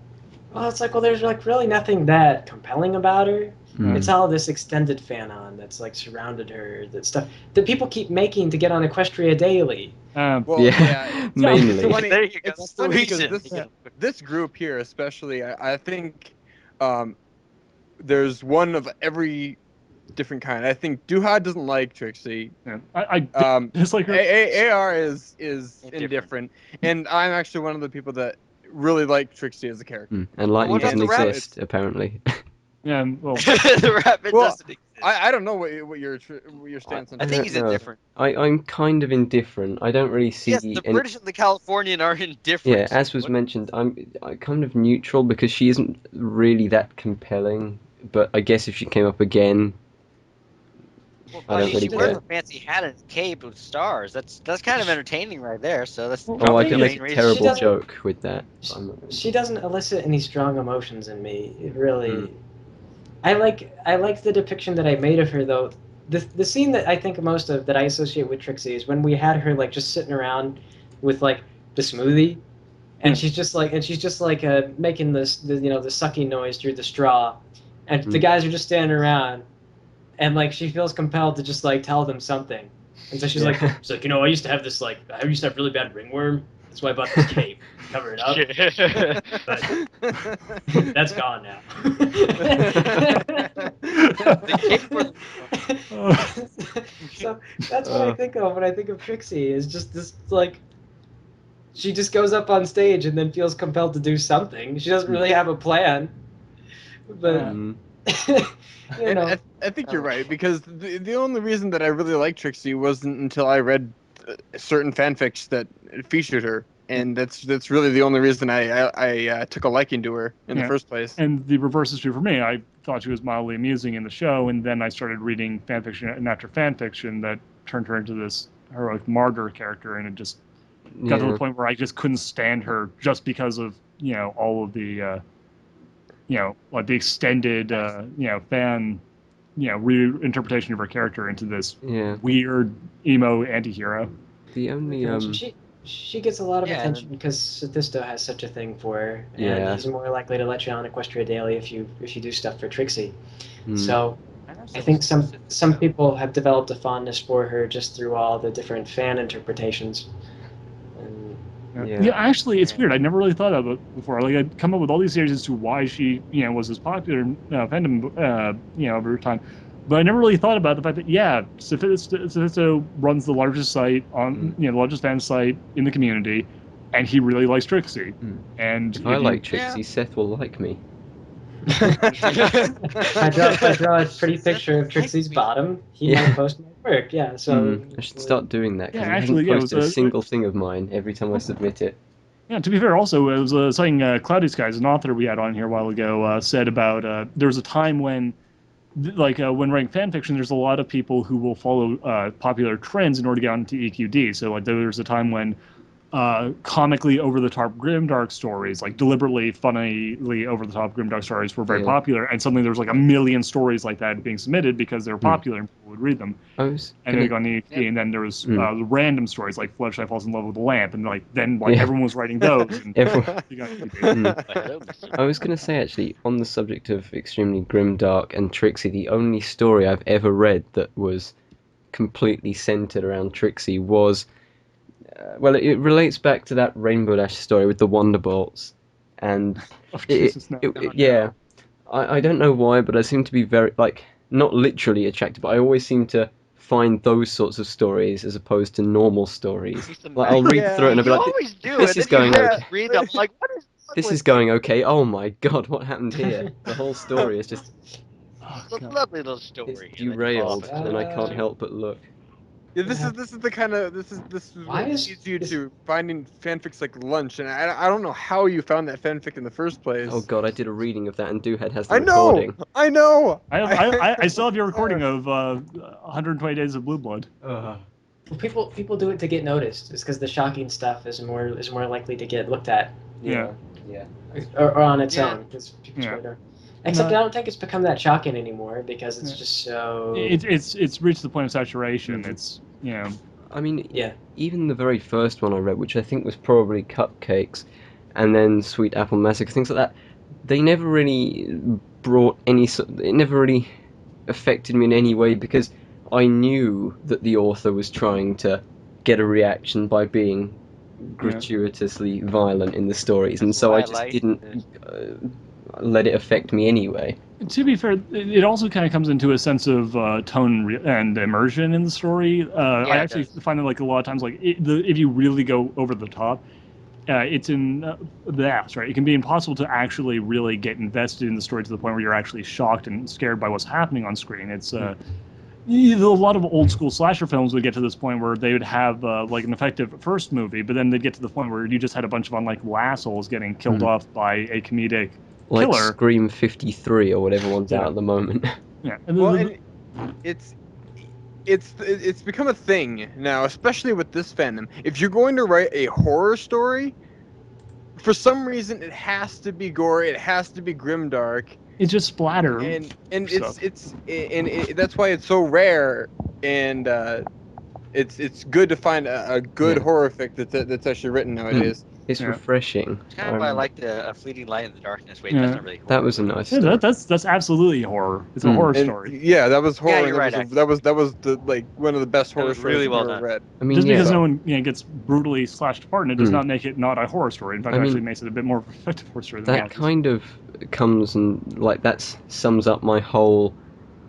Well, it's like, well, there's like really nothing that compelling about her. Mm. It's all this extended fanon that's like surrounded her, that stuff that people keep making to get on Equestria Daily. Well, Yeah, it's mainly. funny- There you go. It's That's the funny because reason. this group here, especially, I think there's one of every different kind. I think Duhad doesn't like Trixie. yeah. I dislike her. AR is indifferent, and I'm actually one of the people that really like Trixie as a character. And lightning What about doesn't the rabbit? exist, apparently. Yeah, well, The rabbit Well, doesn't exist. I don't know what your stance on. I think he's don't know. indifferent. I'm kind of indifferent. I don't really see Yes, the any. British and the Californian are indifferent. Yeah, as was What- mentioned, I'm kind of neutral because she isn't really that compelling but I guess if she came up again, Well, I don't she really wears care. a fancy hat and cape with stars. That's kind of entertaining right there. So that's Oh, Oh, probably I the can thing make main a reason. terrible doesn't- joke with that. I'm not- She doesn't elicit any strong emotions in me. It really. Hmm. I like the depiction that I made of her though. The scene that I think most of that I associate with Trixie is when we had her like just sitting around with like the smoothie, and Yeah. she's just like making the sucking noise through the straw, and the Mm. guys are just standing around, and like she feels compelled to just like tell them something, and so she's Yeah. like, I used to have this I used to have really bad ringworm. That's why I bought this cape, cover it up, but that's gone now. The cape or So that's what I think of when I think of Trixie, is just this like she just goes up on stage and then feels compelled to do something. She doesn't really have a plan, but Mm. you And know. I think you're right, because the only reason that I really liked Trixie wasn't until I read certain fanfics that featured her, and that's really the only reason I took a liking to her in the Yeah. first place. And the reverse is true for me. I thought she was mildly amusing in the show, and then I started reading fanfiction, and after fanfiction, that turned her into this heroic martyr character, and it just got to the Yeah. point where I just couldn't stand her just because of all of the like the extended fan reinterpretation of her character into this Yeah. weird emo anti-hero. The only She gets a lot of Yeah, attention because Sothisto has such a thing for her, and Yeah. he's more likely to let you on Equestria Daily if you do stuff for Trixie. mm, So I think some people have developed a fondness for her just through all the different fan interpretations. And Yeah. Actually, it's weird. I never really thought of it before. Like, I'd come up with all these theories as to why she, was as popular, fandom, over time. But I never really thought about the fact that, Sophisto runs the largest site on, the largest fan site in the community, and he really likes Trixie. And if I like you, Trixie, Seth will like me. I draw a pretty picture of Trixie's bottom. He Yeah. might post my work. Yeah, so I should start doing that, because Yeah, he actually, hasn't yeah, it was posted a a- single thing of mine every time I submit it. Yeah, to be fair, also, it was something Cloudy Skies, an author we had on here a while ago, said about there was a time when, when writing fan fiction, there's a lot of people who will follow popular trends in order to get onto EQD. So, like, there was a time when comically over-the-top grimdark stories, like deliberately, funnily over-the-top grimdark stories were very Yeah. popular, and suddenly there was like a million stories like that being submitted because they were popular and people would read them. I was And then they gonna, got on EXP, and then there was Mm. random stories like Fluttershy falls in love with the lamp, and then Yeah. everyone was writing those. And Everyone- they got EXP. Hello, Mr. I was going to say, actually, on the subject of extremely grim, dark, and Trixie, the only story I've ever read that was completely centered around Trixie was, it relates back to that Rainbow Dash story with the Wonderbolts, and Oh, Jesus, no. yeah, I don't know why, but I seem to be very, not literally attracted, but I always seem to find those sorts of stories as opposed to normal stories. Like, I'll read through it and I'll be You like, always do. this and is then you going just okay. read them like, what is wrong This with is going okay. Oh my god, what happened here? The whole story is just Oh, It's a God. lovely little it's story. derailed, fall and I can't help but look. Yeah, this is the kind of this is Why what is- leads you is- to finding fanfics like Lunch, and I don't know how you found that fanfic in the first place. Oh god, I did a reading of that, and Doohead has the I know, recording. I know. I still have your recording of 120 Days of Blue Blood. Well, people do it to get noticed. It's because the shocking stuff is more likely to get looked at. Yeah. Or on its Yeah. own. 'Cause people Yeah. spread it. Except I don't think it's become that shocking anymore because it's Yeah. just so. It's reached the point of saturation. Mhm. It's I mean, Yeah. even the very first one I read, which I think was probably Cupcakes, and then Sweet Apple Massacre, things like that, they never really brought it never really affected me in any way, because I knew that the author was trying to get a reaction by being gratuitously violent in the stories, and That's so why I I just like didn't this. let it affect me anyway. To be fair, it also kind of comes into a sense of tone and immersion in the story. I it actually does. find that like a lot of times, if you really go over the top, it's in right. It can be impossible to actually really get invested in the story to the point where you're actually shocked and scared by what's happening on screen. It's a lot of old school slasher films would get to this point where they would have like an effective first movie, but then they'd get to the point where you just had a bunch of unlikable assholes getting killed off by a comedic Like killer. Scream 53 or whatever one's Yeah. out at the moment. Yeah. And Well, and it's become a thing now, especially with this fandom. If you're going to write a horror story, for some reason it has to be gory, it has to be grimdark, it's just splatter. and stuff. that's why it's so rare, and it's good to find a good Yeah. horror fic that's actually written nowadays. It's Yeah. refreshing. It's kind of why I like the Fleeting Light in the Darkness. Wait, Yeah. that's not really horror. That was a nice Yeah, story. that's absolutely horror. It's a horror And story. yeah, that was horror. Yeah, and you're right, that was the like one of the best horror was stories really I've well ever done. read. I mean, Just yeah. because no one gets brutally slashed apart, and it does not make it not a horror story. In fact, I it mean, actually makes it a bit more of an effective horror story than that kind of comes and like that sums up my whole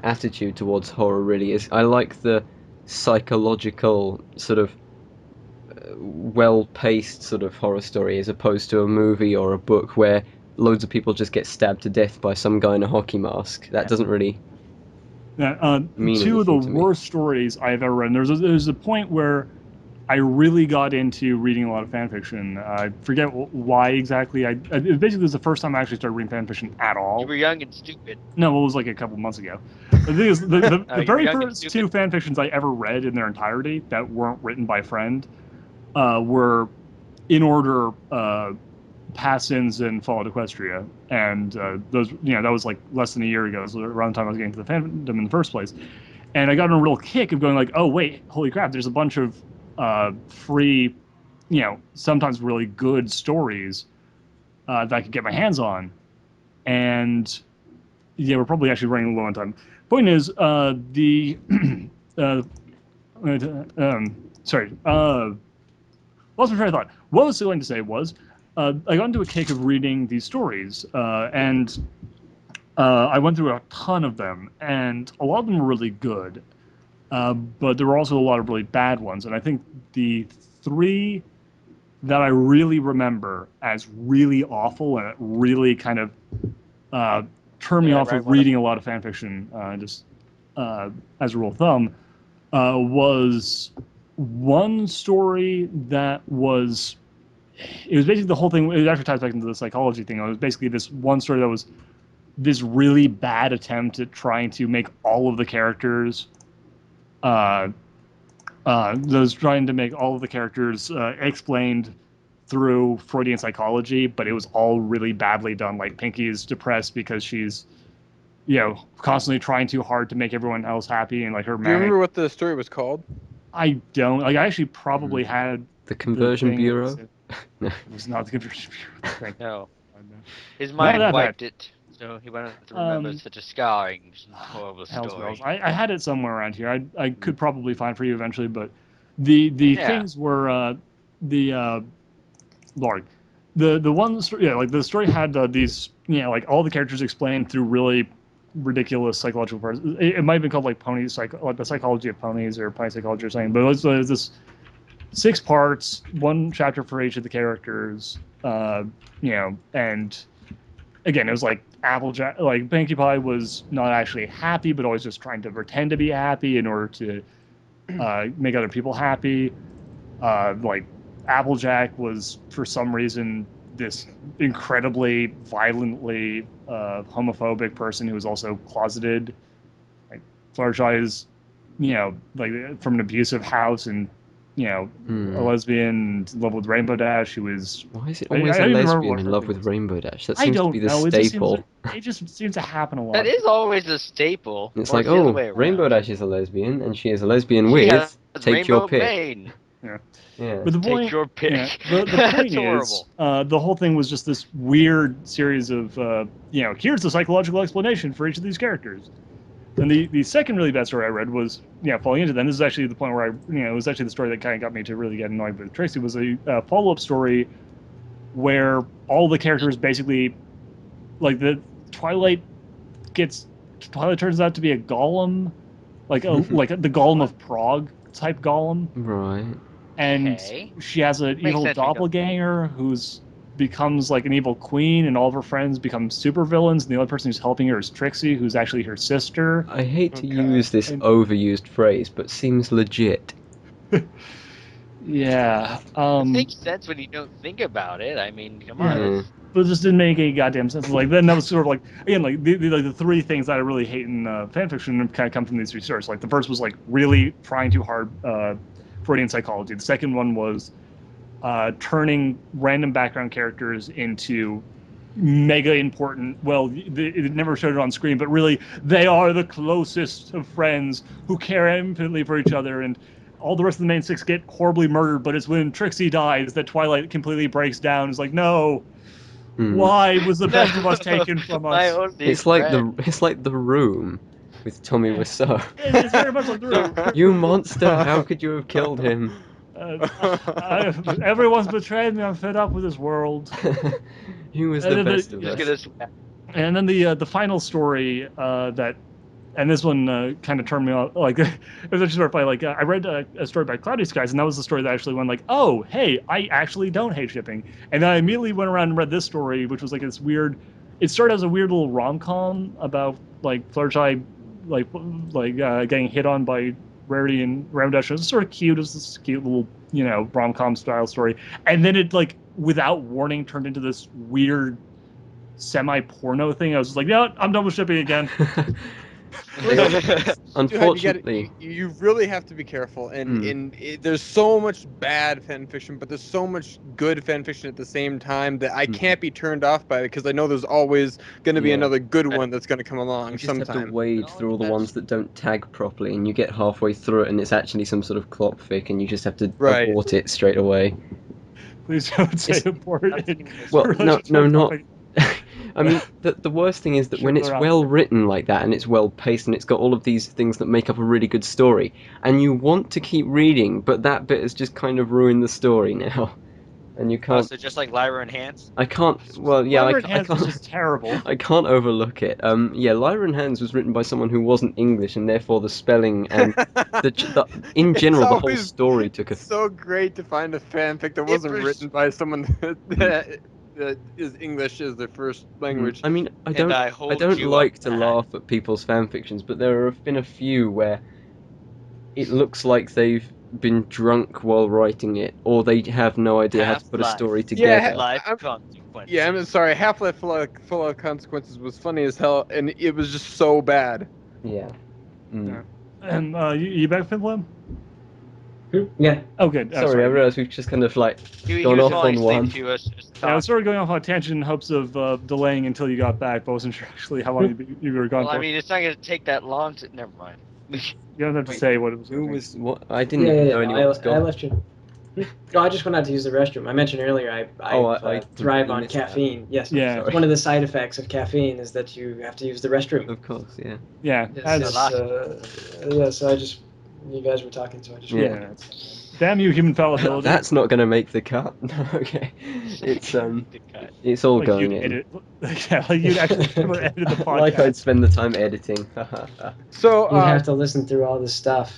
attitude towards horror. Really, is I like the psychological sort of well-paced sort of horror story as opposed to a movie or a book where loads of people just get stabbed to death by some guy in a hockey mask. That doesn't really mean two of the anything to me. worst stories I've ever read. There's a point where I really got into reading a lot of fan fiction. I forget why exactly. It basically was the first time I actually started reading fan fiction at all. You were young and stupid. No, it was like a couple months ago. The thing is, the Oh, you very were young and first stupid. two fan fictions I ever read in their entirety that weren't written by a friend were, in order, Passins and Fallout Equestria, and those, that was like less than a year ago, so around the time I was getting to the fandom in the first place. And I got a real kick of going like, oh wait, holy crap! There's a bunch of free, sometimes really good stories that I could get my hands on, and yeah, we're probably actually running low on time. Point is, sorry, lost my train of thought. What I was going to say was, I got into a kick of reading these stories, and I went through a ton of them, and a lot of them were really good, but there were also a lot of really bad ones. And I think the three that I really remember as really awful and it really kind of turned me off of reading a lot of fan fiction, just as a rule of thumb, was one story that was. It was basically the whole thing. It actually ties back into the psychology thing. It was basically this one story that was this really bad attempt at trying to make all of the characters, explained through Freudian psychology, but it was all really badly done. Like Pinky's depressed because she's, constantly trying too hard to make everyone else happy, and like her. Do you remember what the story was called? I don't. Like I actually probably had the Conversion Bureau. It was not the Conversion Bureau. No. His mind that wiped it, so he went on to remember such a scarring, horrible story. I had it somewhere around here. I could probably find for you eventually, but the things were Lord, the one story, like the story had these, like all the characters explained through really ridiculous psychological parts. It might have been called like like the psychology of ponies or pony psychology or something, but it was this 6 parts, 1 chapter for each of the characters, and again, it was like Applejack, like Pinkie Pie was not actually happy, but always just trying to pretend to be happy in order to make other people happy. Like Applejack was, for some reason, this incredibly violently homophobic person who was also closeted. Like Fluttershy is, like from an abusive house and a lesbian in love with Rainbow Dash. Who was why is it always a lesbian in love with Rainbow Dash? That seems to be the staple. It just seems to happen a lot. That is always a staple. It's or like, it's the other way around. Rainbow Dash is a lesbian, and she is a lesbian with take your pick. Vein. Yeah. But the point, Take your pick. The point is, horrible. The whole thing was just this weird series of, here's the psychological explanation for each of these characters. And the second really bad story I read was, falling into them. This is actually the point where it was actually the story that kind of got me to really get annoyed with Tracy. Was a follow-up story where all the characters basically, like Twilight turns out to be a golem, like the Golem of Prague type golem. Right. And she has an evil doppelganger who's becomes like an evil queen, and all of her friends become supervillains, and the only person who's helping her is Trixie, who's actually her sister. I hate to use this overused phrase, but seems legit. Yeah. It makes sense when you don't think about it. I mean, come on. Yeah. that's- But it just didn't make any goddamn sense. Like then that was sort of like again like the three things that I really hate in fan fiction kind of come from these three stories. Like the first was like really trying too hard Freudian psychology. The second one was turning random background characters into mega important. Well, it never showed it on screen, but really they are the closest of friends who care infinitely for each other and. All the rest of the main six get horribly murdered, but it's when Trixie dies that Twilight completely breaks down. It's like, no, why was the best of us taken from My us? only It's like friend. it's like The Room with Tommy Wiseau. It's very much like the room. You monster! How could you have killed him? Everyone's betrayed me. I'm fed up with this world. He was the best of Just us. gonna smack. And then the final story that, and this one kind of turned me off. Like it was actually sort of funny. Like I read a story by Cloudy Skies, and that was the story that actually went like, oh, hey, I actually don't hate shipping. And then I immediately went around and read this story, which was like this weird. It started as a weird little rom-com about like Fluttershy, getting hit on by Rarity and Rainbow Dash. It was sort of cute. It was this cute little rom-com style story, and then it like without warning turned into this weird semi-porno thing. I was just like, yeah, I'm done with shipping again. Unfortunately, you really have to be careful, and there's so much bad fan fiction, but there's so much good fan fiction at the same time that I can't be turned off by it because I know there's always going to be another good one that's going to come along you just sometime. have to wade through all the ones that don't tag properly, and you get halfway through it, and it's actually some sort of clock fic, and you just have to abort it straight away. Please don't say abort it. Well, no, not. I mean, the worst thing is that when it's well written like that and it's well paced and it's got all of these things that make up a really good story, and you want to keep reading, but that bit has just kind of ruined the story now, and you can't. So just like Lyra and Hans. I can't. Well, yeah, Lyra I and Hans can't. is just terrible. I can't overlook it. Yeah, Lyra and Hans was written by someone who wasn't English, and therefore the spelling and in general the whole story took a. It's so great to find a fanfic that wasn't written by someone that is English as their first language. I mean, I don't like to laugh at people's fan fictions, but there have been a few where it looks like they've been drunk while writing it, or they have no idea how to put a story together. Yeah, I'm sorry. Half-Life Full of Consequences was funny as hell, and it was just so bad. Yeah. And you back, FiMFlam? Yeah. Oh, good. Sorry, I realized we've just kind of like gone off on one. Yeah, I was sort of going off on a tangent in hopes of delaying until you got back, but I wasn't sure actually how long you were gone for. Well, I mean, it's not going to take that long to. Never mind. You don't have to say what it was. Who was what? I didn't even know anyone was gone. I left you. No, I just went out to use the restroom. I mentioned earlier I thrive on caffeine. That. Yes. Yeah. One of the side effects of caffeine is that you have to use the restroom. Of course, yeah. Yeah. So I just, you guys were talking, so I just. Yeah. Damn you, human fallibility. That's not going to make the cut. Okay. It's all like going you'd in. Yeah, like you'd actually edit the podcast. Like I'd spend the time editing. So you have to listen through all this stuff.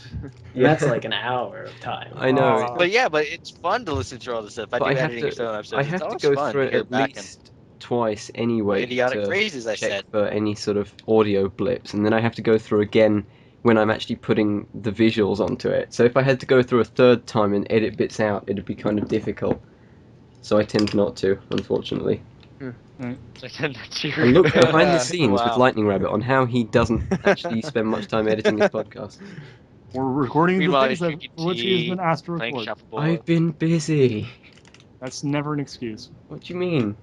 That's like an hour of time. I know. But it's fun to listen through all this stuff. I have to go through it at least twice anyway. Idiotic phrases I check said. For any sort of audio blips, and then I have to go through again when I'm actually putting the visuals onto it. So if I had to go through a third time and edit bits out, it'd be kind of difficult. So I tend not to, unfortunately. Right. And look behind the scenes with Lightning Rabbit on how he doesn't actually spend much time editing his podcast. We're recording the things that which he has been asked to record. I've been busy. That's never an excuse. What do you mean?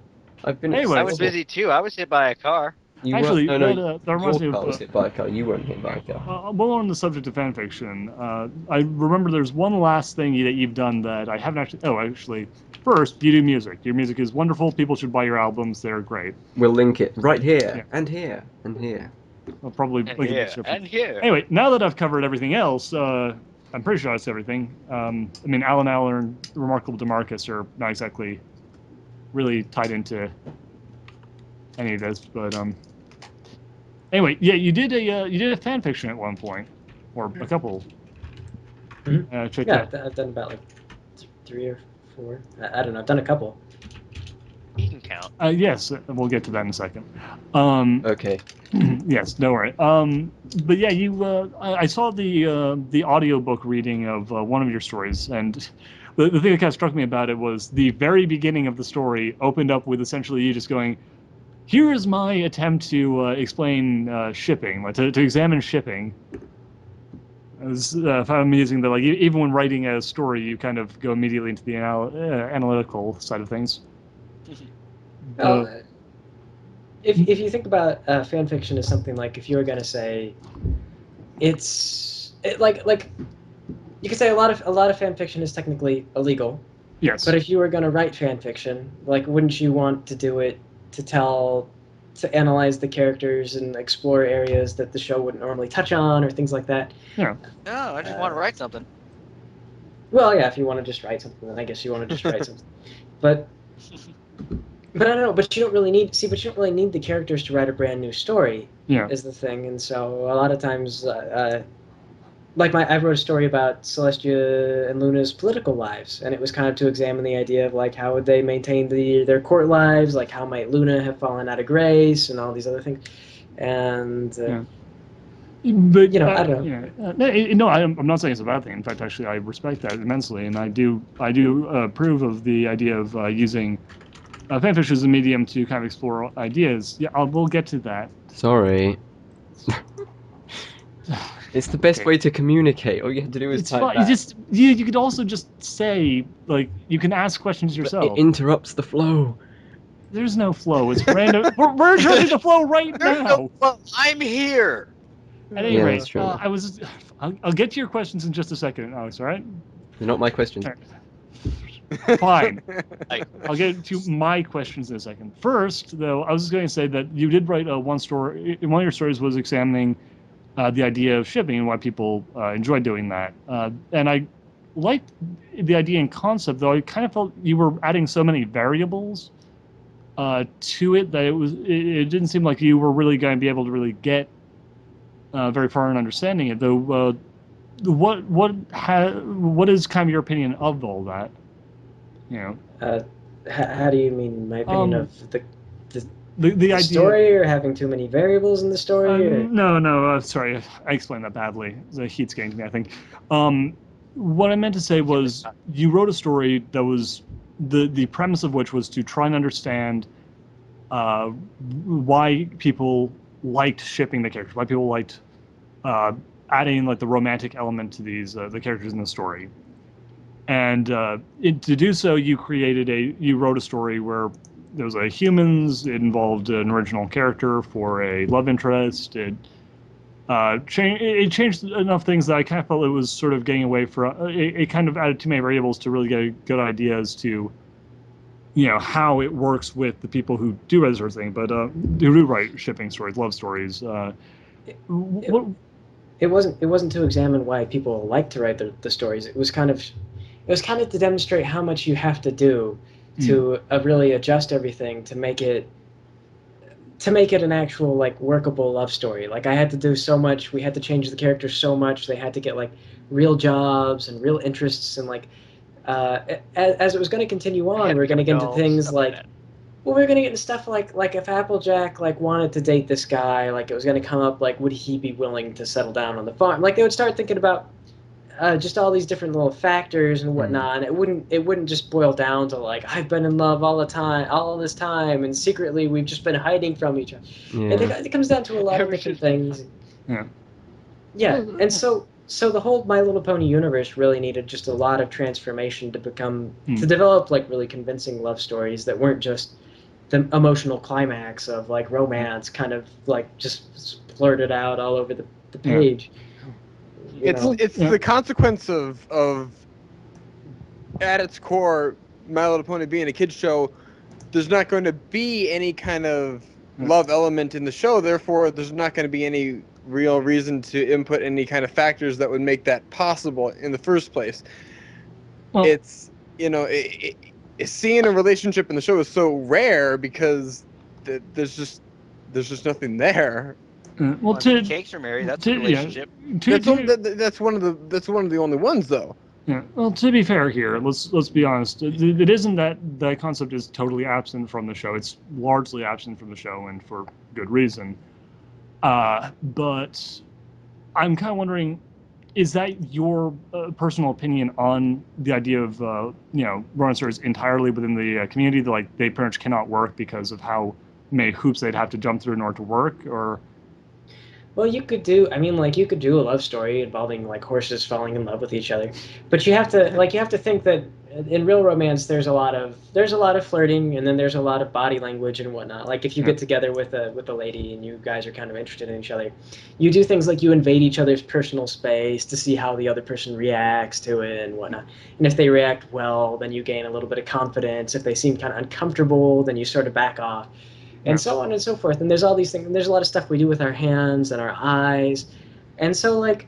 I've been. Anyway, I was busy too. I was hit by a car. Actually, that reminds me your of. car was hit by a car. You weren't hit by a car. While on the subject of fanfiction, I remember there's one last thing that you've done that I haven't actually. Oh, actually, first, you do music. Your music is wonderful. People should buy your albums. They're great. We'll link it right here, and here, and here. I'll probably link it in the description. And here. Anyway, now that I've covered everything else, I'm pretty sure that's everything. I mean, Alan Aller and Remarkable DeMarcus are not exactly really tied into any of this, but anyway, yeah, you did a fan fiction at one point, or a couple. Mm-hmm. I've done about like 3 or 4. I don't know. I've done a couple. You can count. Yes, we'll get to that in a second. Okay. Yes, don't worry. But yeah, I saw the audiobook reading of one of your stories, and the thing that kind of struck me about it was the very beginning of the story opened up with essentially you just going, here is my attempt to explain shipping, like to examine shipping. I was found amusing that like even when writing a story, you kind of go immediately into the analytical side of things. Well, if you think about fan fiction as something like, if you were going to say, like you could say a lot of fan fiction is technically illegal. Yes. But if you were going to write fan fiction, like, wouldn't you want to do it to analyze the characters and explore areas that the show wouldn't normally touch on or things like that? Yeah. No, I just want to write something. Well, yeah, if you want to just write something, then I guess you want to just write something. But I don't know. But you don't really need the characters to write a brand new story. Yeah. Is the thing, and so a lot of times, like I wrote a story about Celestia and Luna's political lives, and it was kind of to examine the idea of like how would they maintain their court lives, like how might Luna have fallen out of grace, and all these other things, and. But you know, I don't know. No, I'm not saying it's a bad thing. In fact, actually, I respect that immensely, and I do approve of the idea of using fanfiction as a medium to kind of explore ideas. Yeah, we'll get to that. Sorry. It's the best Okay. way to communicate. All you have to do is It's type fine. that. You could also just say, like, you can ask questions But yourself. it interrupts the flow. There's no flow. It's random. We're interrupting the flow right now. Well, I'm here. At any Yeah, rate, that's true. I'll get to your questions in just a second, Alex. All right? They're not my questions. Fine. I'll get to my questions in a second. First, though, I was just going to say that you did write one story. One of your stories was examining the idea of shipping and why people enjoy doing that. And I liked the idea and concept, though I kind of felt you were adding so many variables to it that it didn't seem like you were really going to be able to really get very far in understanding it. Though, what is kind of your opinion of all that? You know. How do you mean my opinion of the idea, story, or having too many variables in the story? No, sorry, I explained that badly. The heat's getting to me, I think. What I meant to say was you wrote a story that was the premise of which was to try and understand why people liked shipping the characters, why people liked adding like the romantic element to these the characters in the story. And to do so, you wrote a story where there was humans. It involved an original character for a love interest. It changed enough things that I kind of felt it was sort of getting away from. It kind of added too many variables to really get a good idea as to, how it works with the people who do write this sort of thing, but who do write shipping stories, love stories. It wasn't to examine why people like to write the stories. It was kind of to demonstrate how much you have to do to really adjust everything to make it an actual like workable love story. Like I had to do so much. We had to change the characters so much. They had to get like real jobs and real interests, and like as it was going to continue on, we were going to get into things like. Well, we're gonna get into stuff like if Applejack like wanted to date this guy, like it was gonna come up like would he be willing to settle down on the farm? Like they would start thinking about just all these different little factors and whatnot. And it wouldn't just boil down to like I've been in love all this time, and secretly we've just been hiding from each other. Yeah. It comes down to a lot of different things. Yeah. Yeah, and so the whole My Little Pony universe really needed just a lot of transformation to develop like really convincing love stories that weren't just the emotional climax of like romance kind of like just blurted out all over the page. It's the consequence of at its core My Little Pony being a kids show. There's not going to be any kind of love element in the show, therefore there's not going to be any real reason to input any kind of factors that would make that possible in the first place. Well, it's seeing a relationship in the show is so rare because there's just nothing there. Cakes are married. That's a relationship. That's one of the only ones, though. Yeah. Well, to be fair here, let's be honest. It isn't that concept is totally absent from the show. It's largely absent from the show, and for good reason. But I'm kind of wondering, is that your personal opinion on the idea of romance stories entirely within the community that like they pretty much cannot work because of how many hoops they'd have to jump through in order to work? Or Well, you could do, I mean, like you could do a love story involving like horses falling in love with each other, but you have to think that in real romance there's a lot of flirting, and then there's a lot of body language and whatnot. Like if you Yeah. get together with a lady and you guys are kind of interested in each other, you do things like you invade each other's personal space to see how the other person reacts to it and whatnot. And if they react well, then you gain a little bit of confidence. If they seem kind of uncomfortable, then you sort of back off, Yeah. and so on and so forth. And there's all these things. And there's a lot of stuff we do with our hands and our eyes, and so like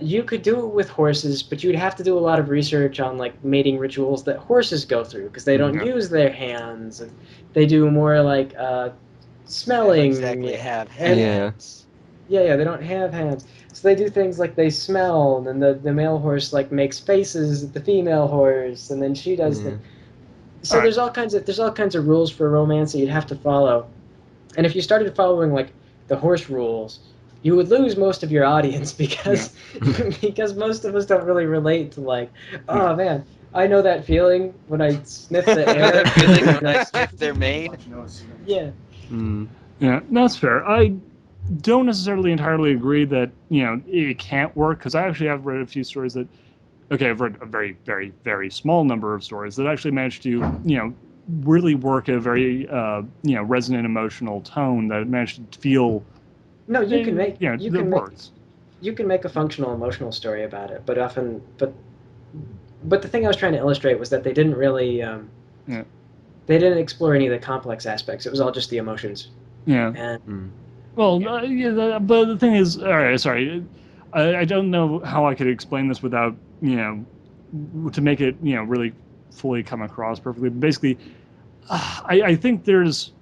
you could do it with horses, but you'd have to do a lot of research on like mating rituals that horses go through because they don't Yeah. use their hands, and they do more like They don't smelling. exactly have and- hands. Yeah, they don't have hands, so they do things like they smell, and then the male horse like makes faces at the female horse, and then she does Yeah. the. So Alright. there's all kinds of rules for romance that you'd have to follow, and if you started following like the horse rules, you would lose most of your audience because because most of us don't really relate to like, oh man, I know that feeling when I sniff the You know air. that feeling when I sniff their mane? Yeah. Mm. Yeah, that's fair. I don't necessarily entirely agree that it can't work because I actually have read a few stories that. Okay, I've read a very, very, very small number of stories that actually managed to, really work a very, resonant emotional tone that managed to feel. No, you can make Yeah, you that can make works. you can make a functional emotional story about it, but often but the thing I was trying to illustrate was that they didn't really Yeah. they didn't explore any of the complex aspects. It was all just the emotions. Yeah. And Mm. Well, but the thing is, all right, sorry, I don't know how I could explain this without, to make it, really fully come across perfectly. But basically, I think there's.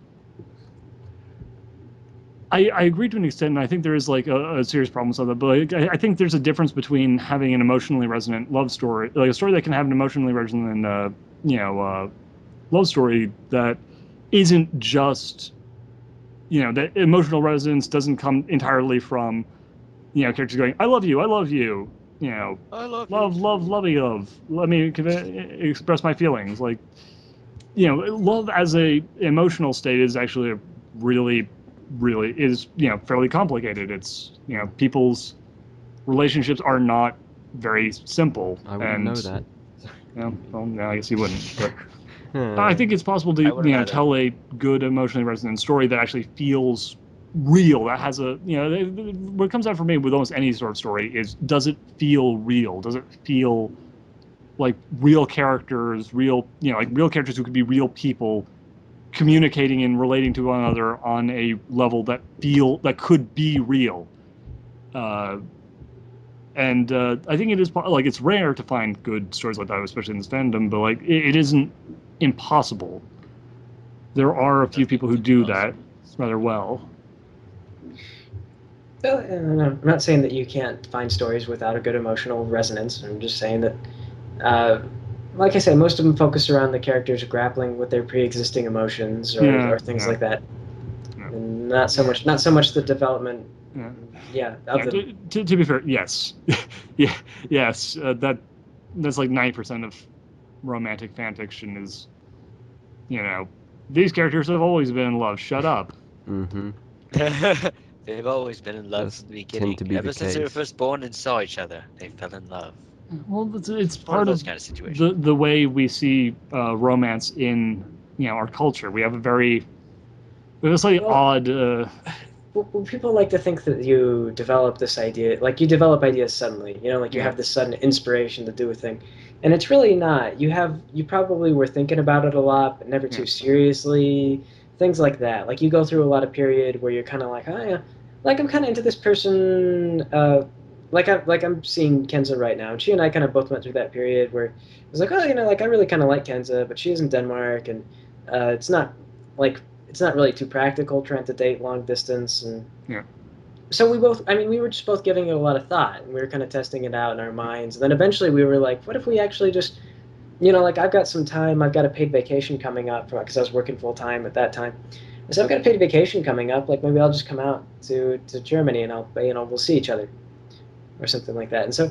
I agree to an extent, and I think there is like a serious problem with that. But like, I think there's a difference between having an emotionally resonant love story, like a story that can have an emotionally resonant, love story that isn't just, that emotional resonance doesn't come entirely from, characters going, "I love you, I love you," I love lovey love. Let me express my feelings. Like, love as a emotional state is actually a really is fairly complicated. It's people's relationships are not very simple. I wouldn't know that. Well, no, I guess you wouldn't. But Hmm. I think it's possible I to wouldn't either. tell a good emotionally resonant story that actually feels real. That has a what comes out for me with almost any sort of story is, does it feel real? Does it feel like real characters, like real characters who could be real people communicating and relating to one another on a level that could be real. And I think it is like it's rare to find good stories like that, especially in this fandom. But like it isn't impossible. There are a few people who do that rather well. I'm not saying that you can't find stories without a good emotional resonance. I'm just saying that, like I said, most of them focus around the characters grappling with their pre-existing emotions or things like that, and not so much the development. Of them. To be fair, yes, yes, that's like 90% of romantic fan fiction is, these characters have always been in love. Shut up. Mm-hmm. They've always been in love Does from the tend beginning. to be Ever the since they were case. first born and saw each other, they fell in love. Well, it's One part of those of kind of situations. the way we see romance in our culture. We have a slightly odd. Well, people like to think that you develop this idea, like you develop ideas suddenly, like you Yeah. have this sudden inspiration to do a thing. And it's really not. You probably were thinking about it a lot, but never too seriously. Things like that. Like you go through a lot of period where you're kind of like, oh yeah, like I'm kind of into this person. I'm seeing Kenza right now, and she and I kind of both went through that period where it was like, oh, like I really kind of like Kenza, but she is in Denmark, and it's not like it's not really too practical trying to date long distance. And so we were just both giving it a lot of thought, and we were kind of testing it out in our minds. And then eventually we were like, what if we actually just, like I've got some time, I've got a paid vacation coming up because I was working full time at that time. So I've got a paid vacation coming up, like maybe I'll just come out to Germany and we'll see each other. or something like that. And so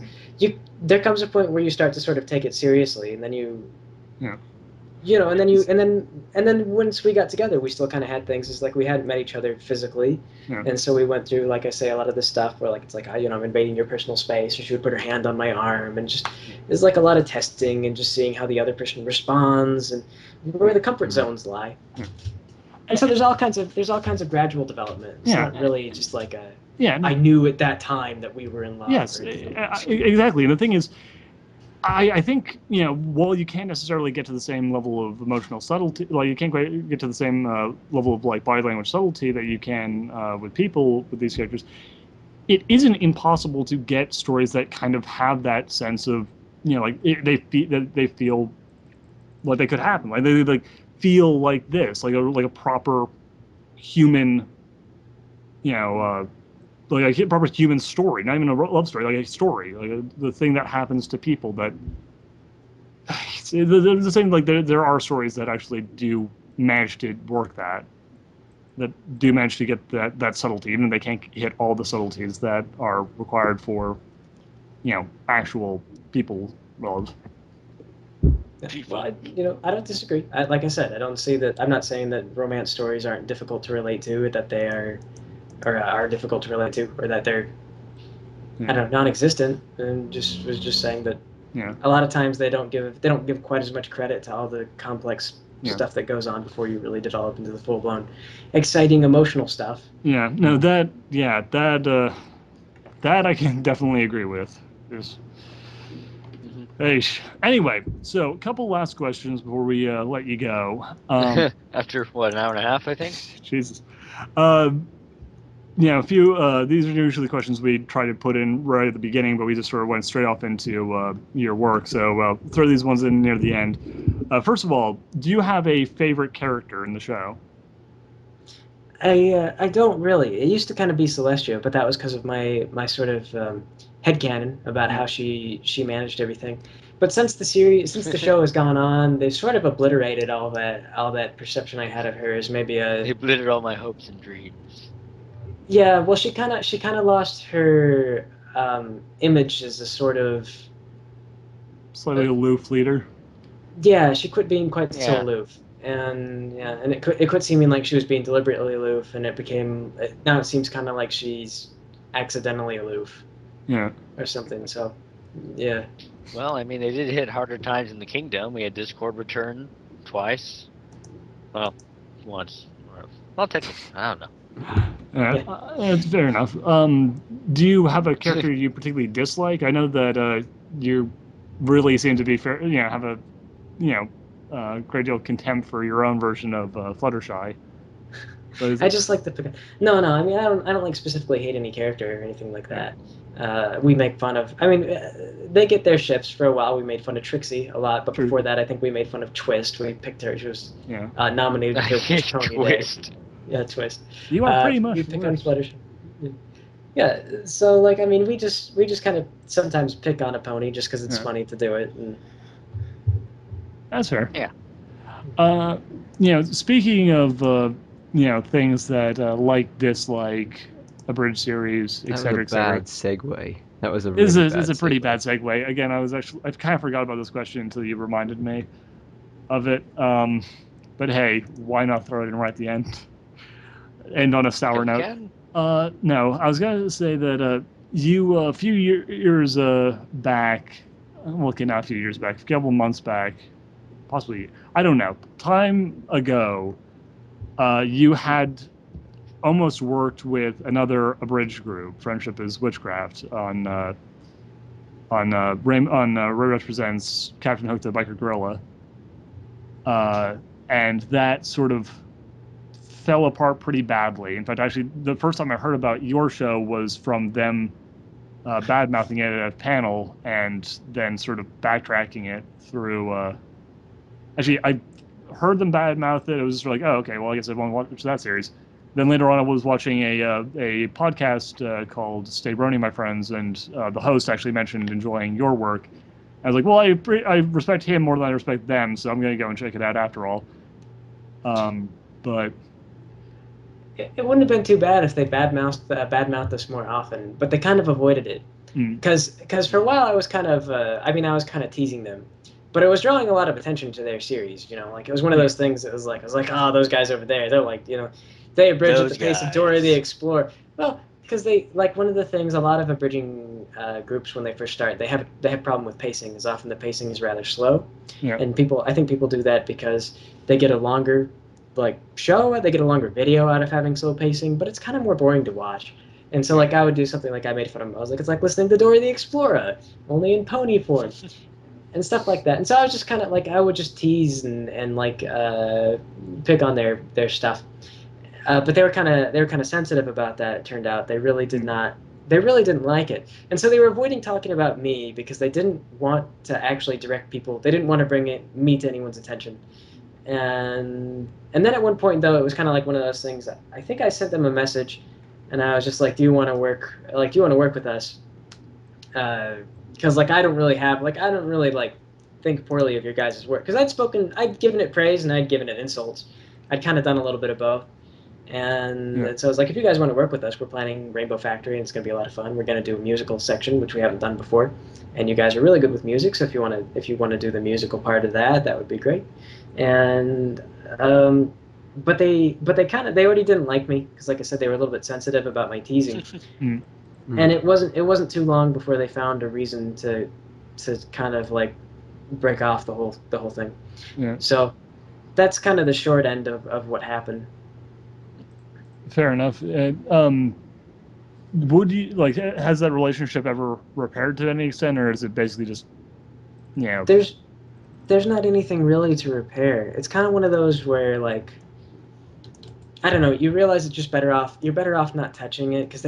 there comes a point where you start to sort of take it seriously, and then and then once we got together, we still kind of had things. It's like we hadn't met each other physically, and so we went through, like I say, a lot of this stuff where like it's like, I'm invading your personal space, or she would put her hand on my arm, and just there's like a lot of testing and just seeing how the other person responds and where the comfort zones lie. And so there's all kinds of gradual development. It's not really just like I knew at that time that we were in love. Yes, exactly. And the thing is, I think, while you can't necessarily get to the same level of emotional subtlety, like you can't quite get to the same level of like body language subtlety that you can with people with these characters, it isn't impossible to get stories that kind of have that sense of, they feel like they could happen, like they like feel like this, like a proper human, like a proper human story, not even a love story, like a story, like the thing that happens to people that it's the same. Like there are stories that actually do manage to work that do manage to get that subtlety, even if they can't hit all the subtleties that are required for actual people love. Well, I don't disagree. Like I said, I don't see that. I'm not saying that romance stories aren't difficult to relate to, that they are, or are difficult to relate to, or that they're, I don't know, non-existent. And was just saying that a lot of times they don't give quite as much credit to all the complex stuff that goes on before you really develop into the full-blown, exciting emotional stuff. Yeah. No. That I can definitely agree with. Anyway, so a couple last questions before we let you go. After what, an hour and a half, I think? Jesus. A few. These are usually questions we try to put in right at the beginning, but we just sort of went straight off into your work. So throw these ones in near the end. First of all, do you have a favorite character in the show? I don't really. It used to kind of be Celestia, but that was because of my sort of headcanon about how she managed everything. But since the show has gone on, they've sort of obliterated all that perception I had of her as maybe They obliterated all my hopes and dreams. Yeah, well, she kind of lost her image as a sort of slightly aloof leader. Yeah, she quit being quite so aloof. And it quit seeming like she was being deliberately aloof, and now it seems kind of like she's accidentally aloof. Yeah. Or something. So, yeah. Well, I mean, they did hit harder times in the kingdom. We had Discord return twice. Well, once. Well, technically, I don't know. That's fair enough. Do you have a character you particularly dislike? I know that you really seem to be have a great deal of contempt for your own version of Fluttershy. I just like the no. I mean, I don't like specifically hate any character or anything like that. We make fun of. I mean, they get their shifts for a while. We made fun of Trixie a lot, but before that, I think we made fun of Twist. We picked her. She was nominated for Pony Twist. Day. Yeah, Twist. You are pretty much. We pick on Fluttershy. Yeah. So like, I mean, we just kind of sometimes pick on a pony just because it's funny to do it. And... That's fair. Yeah. Speaking of things that like, dislike, abridged series, etc., etc. Bad segue. That was a really It's a pretty bad segue. Again, I kind of forgot about this question until you reminded me of it. But hey, why not throw it in right at the end? End on a sour note. No, I was gonna say that you a few years back, not a few years back, a couple months back, possibly, I don't know, time ago, you had almost worked with another abridged group, Friendship is Witchcraft, on Ray Presents Captain Hook the Biker Gorilla, and that sort of fell apart pretty badly. In fact, actually, the first time I heard about your show was from them bad-mouthing it at a panel and then sort of backtracking it through... Actually, I heard them bad-mouth it. It was just like, oh, okay, well, I guess I won't watch that series. Then later on, I was watching a podcast called Stay Brony, My Friends, and the host actually mentioned enjoying your work. I was like, well, I respect him more than I respect them, so I'm going to go and check it out after all. But... It wouldn't have been too bad if they badmouthed us more often, but they kind of avoided it. Because for a while I was kind of I was kind of teasing them, but it was drawing a lot of attention to their series. Like it was one of those things that was like I was like, oh, those guys over there, they're like, they abridge at the Those pace of Dora the guys. Explorer. Well, because they like one of the things a lot of abridging groups when they first start they have problem with pacing. Is often the pacing is rather slow, Yeah. and I think people do that because they get a longer show, they get a longer video out of having slow pacing, but it's kind of more boring to watch. And so I would do something like I made fun of them. I was like, it's like listening to Dora the Explorer, only in pony form, and stuff like that. And so I was just kind of like I would just tease and pick on their stuff. But they were kind of sensitive about that. It turned out they really did not. They really didn't like it, and so they were avoiding talking about me because they didn't want to actually direct people. They didn't want to bring me to anyone's attention. And then at one point though, it was kind of like one of those things. I think I sent them a message, and I was just like, "Do you want to work? Do you want to work with us?" Because I don't really think poorly of your guys' work. Because I'd given it praise and I'd given it insults. I'd kind of done a little bit of both. And so I was like, if you guys want to work with us, we're planning Rainbow Factory, and it's going to be a lot of fun. We're going to do a musical section, which we haven't done before, and you guys are really good with music. So if you want to do the musical part of that, that would be great. And but they already didn't like me because, like I said, they were a little bit sensitive about my teasing. And it wasn't too long before they found a reason to kind of break off the whole thing. Yeah. So that's kind of the short end of what happened. Fair enough. Would you has that relationship ever repaired to any extent, or is it basically just There's not anything really to repair. It's kind of one of those where I don't know, you realize you're better off not touching it because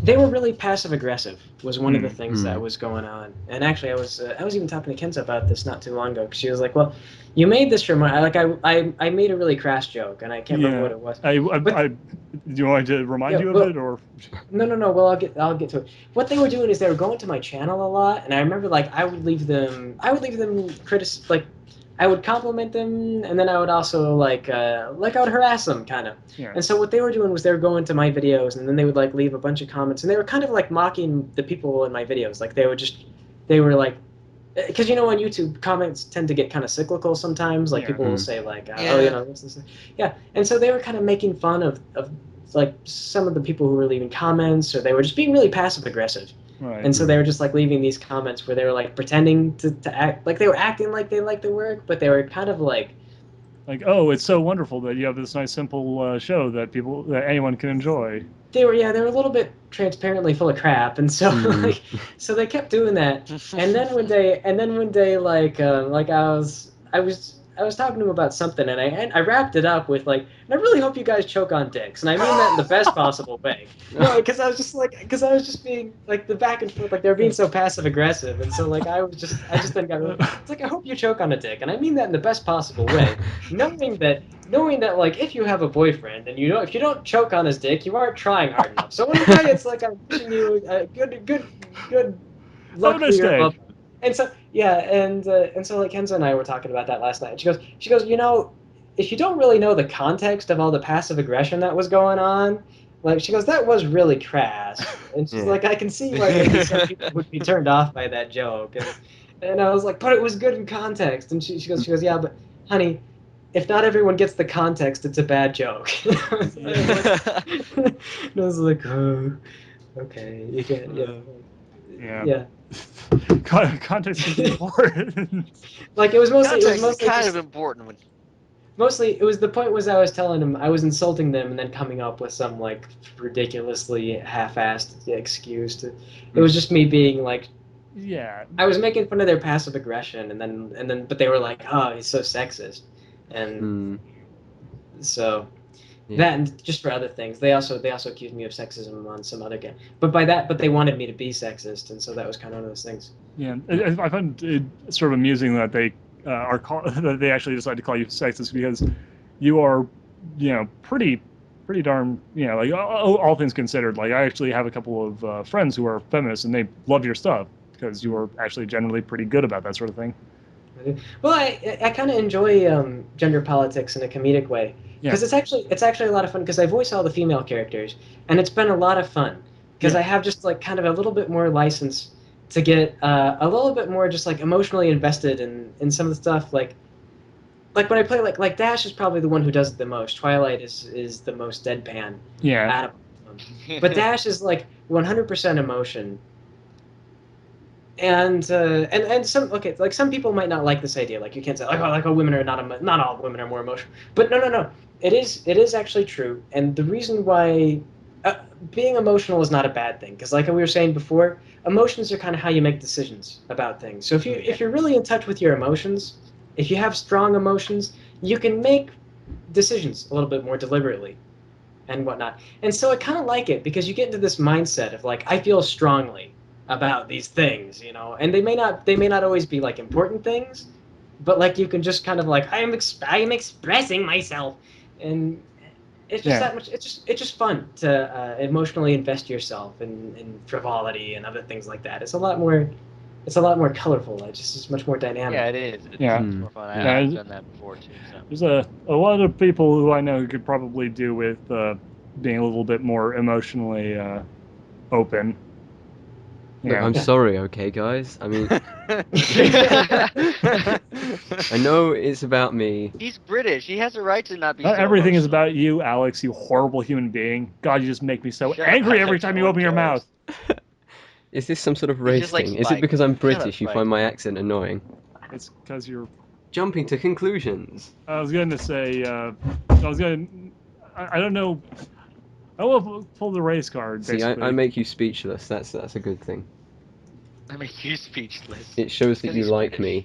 they were really passive aggressive was one of the things that was going on. And actually I was even talking to Kenza about this not too long ago because she was like, well, you made this from I made a really crass joke and I can't remember what it was. Do you want me to remind you of it, or no, well, I'll get to it. What they were doing is they were going to my channel a lot, and I remember I would leave them I would compliment them, and then I would also I would harass them kind of. Yeah. And so what they were doing was they were going to my videos, and then they would leave a bunch of comments, and they were kind of mocking the people in my videos. They were because on YouTube comments tend to get kind of cyclical sometimes. People will say yeah, and so they were kind of making fun of some of the people who were leaving comments, or they were just being really passive aggressive. Right. And so they were just leaving these comments where they were pretending to act they were acting like they liked the work, but they were kind of oh, it's so wonderful that you have this nice simple show that anyone can enjoy. They were a little bit transparently full of crap, and so so they kept doing that. And then one day I was talking to him about something, and I wrapped it up with and I really hope you guys choke on dicks, and I mean that in the best possible way. Because I was just being the back and forth, they were being so passive aggressive, and so I just then got it's I hope you choke on a dick, and I mean that in the best possible way, knowing that if you have a boyfriend and if you don't choke on his dick, you aren't trying hard enough. So in a way, it's I'm wishing you good luck for your love. And so and so Kenza and I were talking about that last night. And she goes, if you don't really know the context of all the passive aggression that was going on, she goes, that was really crass. And she's I can see why maybe some people would be turned off by that joke. And I was but it was good in context. And she goes, yeah, but honey, if not everyone gets the context, it's a bad joke. And I was like, oh, okay, you can't, yeah. Context is important. It was mostly kind of important. Mostly, it was the point was I was telling them I was insulting them and then coming up with some ridiculously half-assed excuse. It was just me being yeah. I was making fun of their passive aggression, and then but they were oh, he's so sexist, and so. Yeah. That and just for other things, they also accused me of sexism on some other game. But they wanted me to be sexist, and so that was kind of one of those things. Yeah, I find it sort of amusing that they that they actually decide to call you sexist because you are, pretty darn, all things considered. I actually have a couple of friends who are feminists, and they love your stuff because you are actually generally pretty good about that sort of thing. Well, I kind of enjoy gender politics in a comedic way. Because it's actually a lot of fun because I voice all the female characters, and it's been a lot of fun. because Yeah. I have just like kind of a little bit more license to get a little bit more just like emotionally invested in some of the stuff. Like when I play like Dash is probably the one who does it the most. Twilight is the most deadpan Yeah. out of them. But Dash is like 100% emotion. And some like some people might not like this idea. Like you can't say like all women are not all women are more emotional. But no. It is actually true. And the reason why being emotional is not a bad thing, because like we were saying before, emotions are kind of how you make decisions about things. So if you're really in touch with your emotions, if you have strong emotions, you can make decisions a little bit more deliberately and whatnot. And so I kind of like it because you get into this mindset of like, I feel strongly about these things, and they may not always be like important things, but like you can just kind of like I am expressing myself, and it's just Yeah. that much. It's just fun to emotionally invest yourself in frivolity and other things like that. It's a lot more. It's a lot more colorful. It's much more dynamic. Yeah, it is. It's Yeah. more fun. Yeah. I've done that before too. So. There's a lot of people who I know who could probably do with being a little bit more emotionally open. Look, Yeah. I'm sorry, okay, guys. I mean, I know it's about me. He's British. He has a right to not be Not so everything is emotional. about you, Alex, you horrible human being. God, you just make me so Shut up, angry every Alex, time no you one open your cares. mouth. Is this some sort of He's race just like thing? Is it Spike. because I'm Shut up, British you Spike. find my accent annoying? It's because you're. Jumping to conclusions. I was going to say. I don't know. I will pull the race card. See, Basically, I make you speechless. That's a good thing. I make you speechless. It shows that Because you he's like British. me.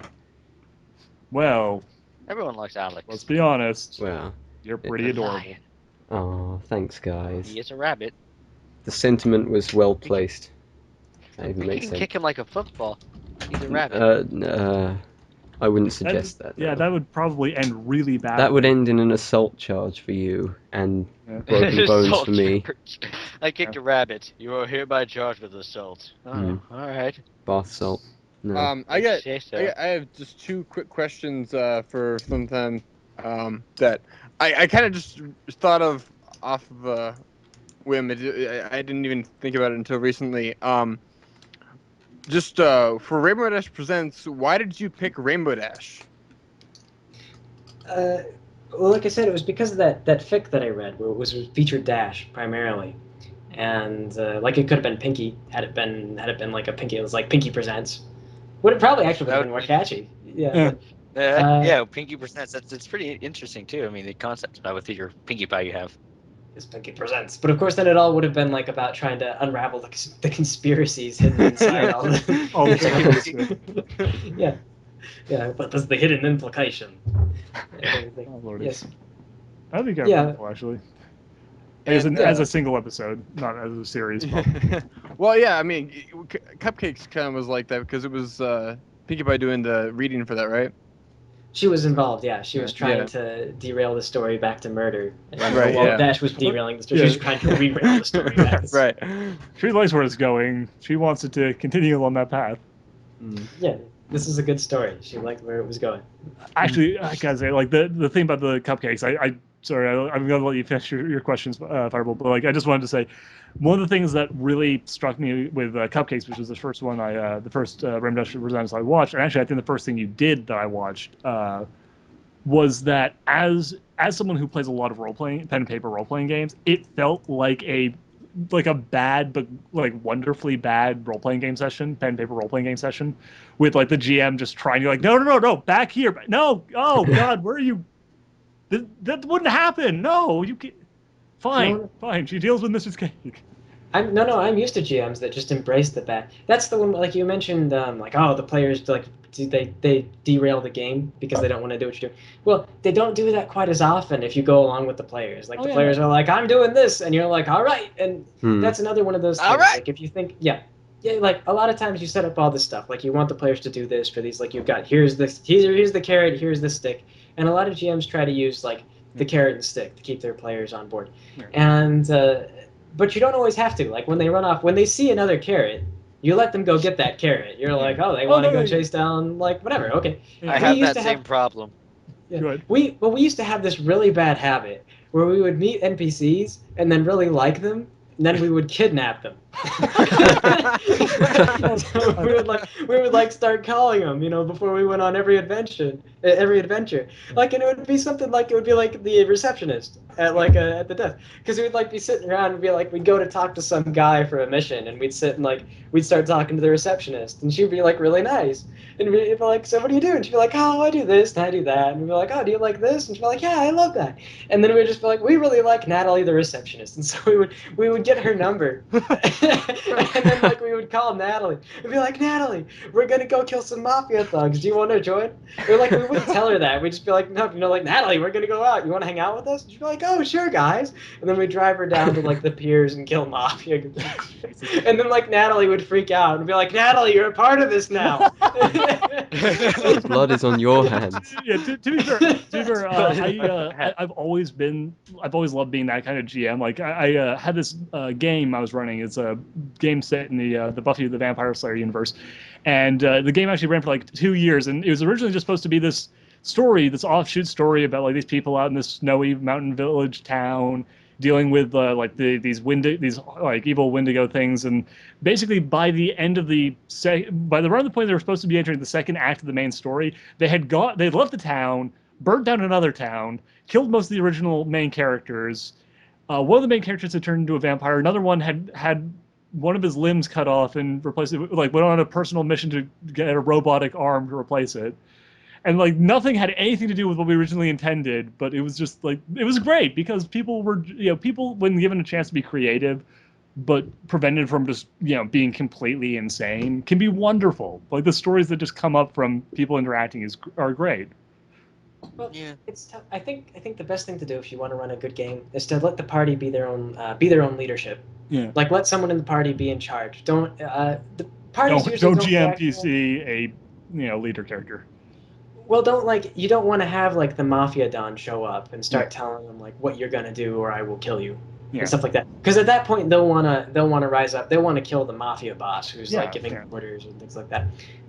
well, Everyone likes Alex. let's be honest. Well, You're pretty The adorable. lion. oh, thanks, guys. He is a rabbit. The sentiment was well placed. That even You makes can sense. kick him like a football. He's a rabbit. I wouldn't suggest that. Yeah, no. that would probably end really badly. That would end in an assault charge for you and Yeah. broken bones Assault for me. charge. I kicked a rabbit. You are hereby charged with assault. Oh, all right. Bath salt. No. You say so. I have just two quick questions for sometime that I kind of just thought of off of a whim. I didn't even think about it until recently. Just for Rainbow Dash Presents, why did you pick Rainbow Dash? Well, like I said, it was because of that fic that I read, where it was featured Dash primarily, and like it could have been Pinky had it been like a Pinky. It was like Pinky Presents. Would it probably actually would have been more catchy? Yeah. Yeah, Pinky Presents. That's pretty interesting too. I mean, the concept with your Pinkie Pie you have. It's Pinky Presents, but of course, then it all would have been like about trying to unravel the conspiracies hidden inside all the All the secrets. yeah. But there's the hidden implication. Oh, Lordy. Yes. I think I've Yeah. actually. And, As a single episode, not as a series. Probably. Well, yeah, I mean, Cupcakes kind of was like that because it was Pinkie Pie doing the reading for that, right? She was involved, yeah. She was trying Yeah. to derail the story back to murder. And Right, while yeah. Dash was derailing the story, Yeah. she was trying to re-rail the story back. Right. She likes where it's going. She wants it to continue on that path. Yeah, this is a good story. She liked where it was going. Actually, I gotta say, like the thing about the cupcakes, I'm gonna let you finish your questions, Fireball. But like, I just wanted to say, one of the things that really struck me with cupcakes, which was the first one the first Rainbow Dash Presents I watched, and actually I think the first thing you did that I watched was that as someone who plays a lot of pen and paper role playing games, it felt like a bad but like wonderfully bad role playing game session, pen and paper role playing game session, with like the GM just trying to like no back here, no, oh God, where are you? That wouldn't happen. No, you can. Fine. She deals with Mrs. Cake. I'm used to GMs that just embrace the bad. That's the one, like you mentioned, like, oh, the players, like, they derail the game because they don't want to do what you're doing. Well, they don't do that quite as often if you go along with the players. Like, players are like, I'm doing this, and you're like, all right. And that's another one of those things. All right. Like, if you think, yeah, like, a lot of times you set up all this stuff. Like, you want the players to do this for these, like, you've got, here's the carrot, here's the stick. And a lot of GMs try to use, like, the carrot and stick to keep their players on board. Yeah. And, but you don't always have to. Like, when they run off, when they see another carrot, you let them go get that carrot. You're like, oh, they want to go chase down, like, whatever. Okay. I have that same problem. Yeah. We used to have this really bad habit where we would meet NPCs and then really like them, and then we would kidnap them. So we would like start calling them, before we went on every adventure. Like, and it would be something like, it would be like the receptionist at the desk, because we'd like be sitting around and be like, we'd go to talk to some guy for a mission, and we'd sit and like we'd start talking to the receptionist, and she'd be like really nice, and we'd be like, so what do you do? And she'd be like, oh, I do this and I do that, and we'd be like, oh, do you like this? And she'd be like, yeah, I love that. And then we'd just be like, we really like Natalie the receptionist, and so we would get her number, and then like we would call Natalie and be like, Natalie, we're gonna go kill some mafia thugs. Do you want to join? Or like we wouldn't tell her that. We'd just be like, no, like, Natalie, we're gonna go out. You want to hang out with us? And she'd be like, oh, sure, guys. And then we'd drive her down to like the piers and kill mafia. And then like Natalie would freak out and be like, Natalie, you're a part of this now. Blood is on your hands. Yeah, to be fair, I've always loved being that kind of GM. Like I had this game I was running. It's a game set in the Buffy the Vampire Slayer universe, and the game actually ran for like 2 years. And it was originally just supposed to be this story, this offshoot story about like these people out in this snowy mountain village town dealing with these like evil Wendigo things. And basically by the end of by the around the point they were supposed to be entering the second act of the main story, they'd left the town, burnt down another town, killed most of the original main characters. One of the main characters had turned into a vampire. Another one had one of his limbs cut off and replaced it. Like went on a personal mission to get a robotic arm to replace it. And like nothing had anything to do with what we originally intended, but it was just like it was great because people when given a chance to be creative, but prevented from just being completely insane, can be wonderful. Like the stories that just come up from people interacting are great. Well, yeah, it's tough. I think the best thing to do if you want to run a good game is to let the party be their own leadership. Yeah. Like let someone in the party be in charge. Don't the parties usually don't GMPC a leader character. Well, you don't want to have like the Mafia Don show up and start telling them like what you're gonna do or I will kill you and stuff like that. Because at that point they'll wanna rise up. They'll want to kill the mafia boss who's like giving orders and things like that.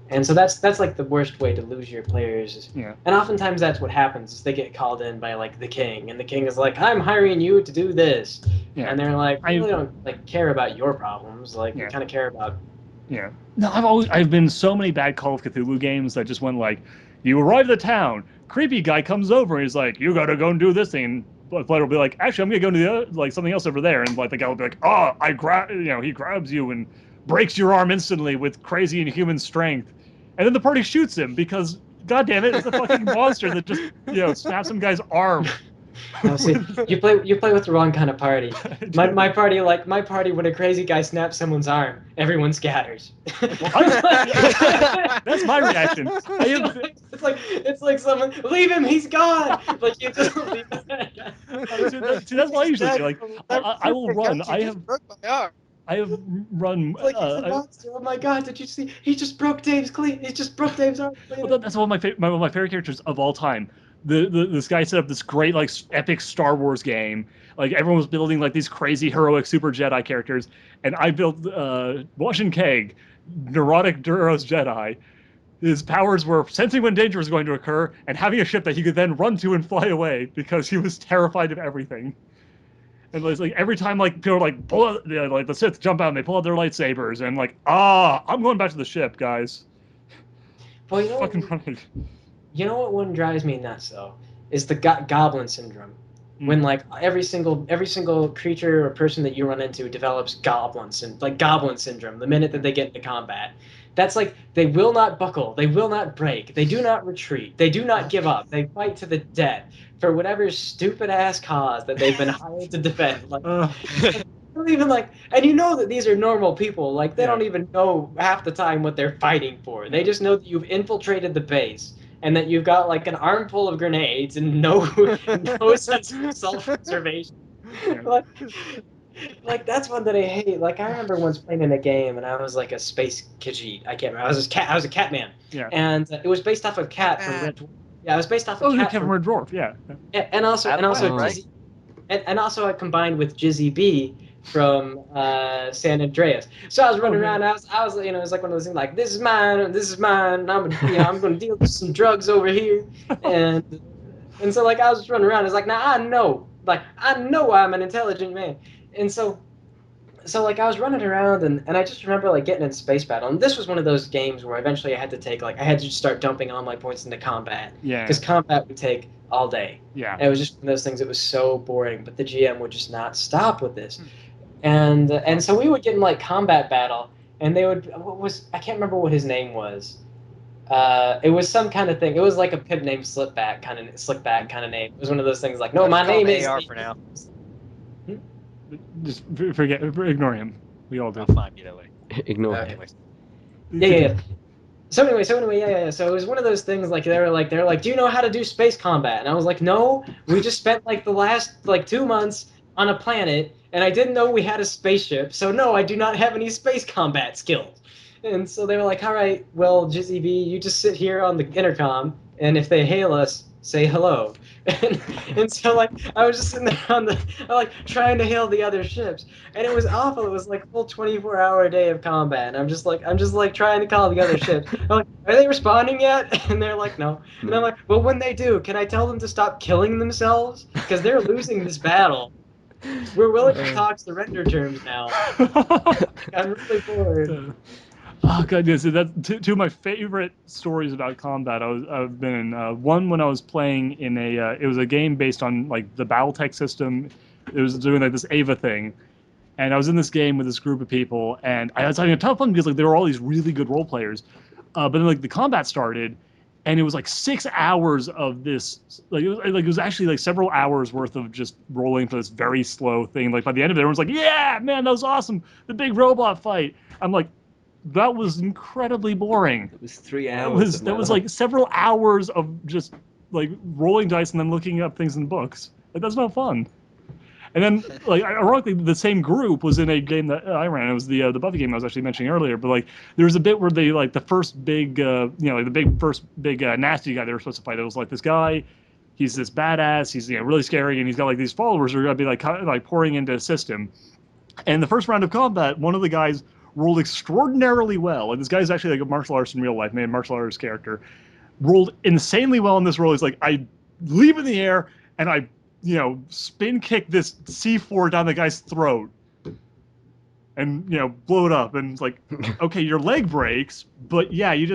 And so that's like the worst way to lose your players. And oftentimes that's what happens is they get called in by like the king, and the king is like, I'm hiring you to do this. And they're like, we really don't like care about your problems. Like we kind of care about. Yeah. No, I've been so many bad Call of Cthulhu games that just went like, you arrive at the town, creepy guy comes over and he's like, you gotta go and do this thing. And the player will be like, actually, I'm gonna go to the something else over there. And like the guy will be like, oh, he grabs you and breaks your arm instantly with crazy inhuman strength. And then the party shoots him because, god damn it, it's a fucking monster that just snaps some guy's arm. No, see, you play with the wrong kind of party. My party, when a crazy guy snaps someone's arm, everyone scatters. That's my reaction. It's like someone leave him, he's gone. Like you just leave him. That's what I usually do. Like I will run. I have run. It's like he's a monster. Oh my god! Did you see? He just broke Dave's arm. Well, that's one of my favorite characters of all time. This guy set up this great like epic Star Wars game. Like everyone was building like these crazy heroic super Jedi characters, and I built Washington Keg, neurotic Duros Jedi. His powers were sensing when danger was going to occur and having a ship that he could then run to and fly away because he was terrified of everything. And it's like every time like people like pull out, like the Sith jump out and they pull out their lightsabers and like I'm going back to the ship, guys. Well, fucking running. You know what one drives me nuts though is the goblin syndrome. When like every single creature or person that you run into develops goblin syndrome the minute that they get into combat. That's like they will not buckle, they will not break, they do not retreat, they do not give up, they fight to the death for whatever stupid ass cause that they've been hired to defend. Like, don't even like, and you know that these are normal people. Like they don't even know half the time what they're fighting for. They just know that you've infiltrated the base. And that you've got like an armful of grenades and no sense of self-preservation. Like that's one that I hate. Like I remember once playing in a game and I was like a space Khajiit. I can't remember. I was a cat man. Yeah. And it was based off of Cat from Red Dwarf. Yeah, it was based off of Cat from Red Dwarf. Yeah. And also I combined with Jizzy B from San Andreas. So I was running around. I was it was like one of those things like this is mine. I'm going to deal with some drugs over here, and so like I was just running around. It's like now I know I'm an intelligent man, and so so like I was running around and I just remember like getting in space battle, and this was one of those games where eventually I had to take like I had to just start dumping all my points into combat Yeah. because combat would take all day. Yeah. And it was just one of those things that was so boring, but the GM would just not stop with this. And so we would get in like combat battle, and they would I can't remember what his name was. It was some kind of thing. It was like a pimp named Slickback kind of name. It was one of those things like, no, Let's my call name him is AR for now. Just ignore him. We all do. Oh, fine, either way. Ignore. Okay. Anyways. Yeah. So anyway, yeah. So it was one of those things like they were like, do you know how to do space combat? And I was like, no, we just spent like the last like 2 months on a planet, and I didn't know we had a spaceship. So no, I do not have any space combat skills. And so they were like, all right, well, Jizzy B, you just sit here on the intercom, and if they hail us, say hello. And so like I was just sitting there on the like trying to hail the other ships, and it was awful. It was like full 24-hour day of combat, and I'm just like trying to call the other ships. I'm like, are they responding yet? And they're like, no. And I'm like, well, when they do, can I tell them to stop killing themselves because they're losing this battle? We're willing to talk surrender terms now. I'm really bored. Oh god, yes, that's two of my favorite stories about combat. I've been in one when I was playing in it was a game based on like the BattleTech system. It was doing like this Ava thing, and I was in this game with this group of people, and I was having a ton of fun because like there were all these really good role players, but then like the combat started, and it was like 6 hours of this it was actually like several hours worth of just rolling for this very slow thing. Like by the end of it, everyone's like, "Yeah, man, that was awesome! The big robot fight." I'm like, that was incredibly boring. It was 3 hours. That was like several hours of just like rolling dice and then looking up things in books. Like that's not fun. And then like ironically, the same group was in a game that I ran. It was the Buffy game I was actually mentioning earlier. But like there was a bit where they like the first big nasty guy they were supposed to fight. It was like this guy. He's this badass. He's really scary, and he's got like these followers who are gonna be like pouring into his system. And the first round of combat, one of the guys rolled extraordinarily well. And this guy's actually like a martial artist in real life, made a martial artist character. Rolled insanely well in this roll. He's like, I leap in the air and I, spin kick this C4 down the guy's throat and, blow it up. And it's like, okay, your leg breaks, but yeah, you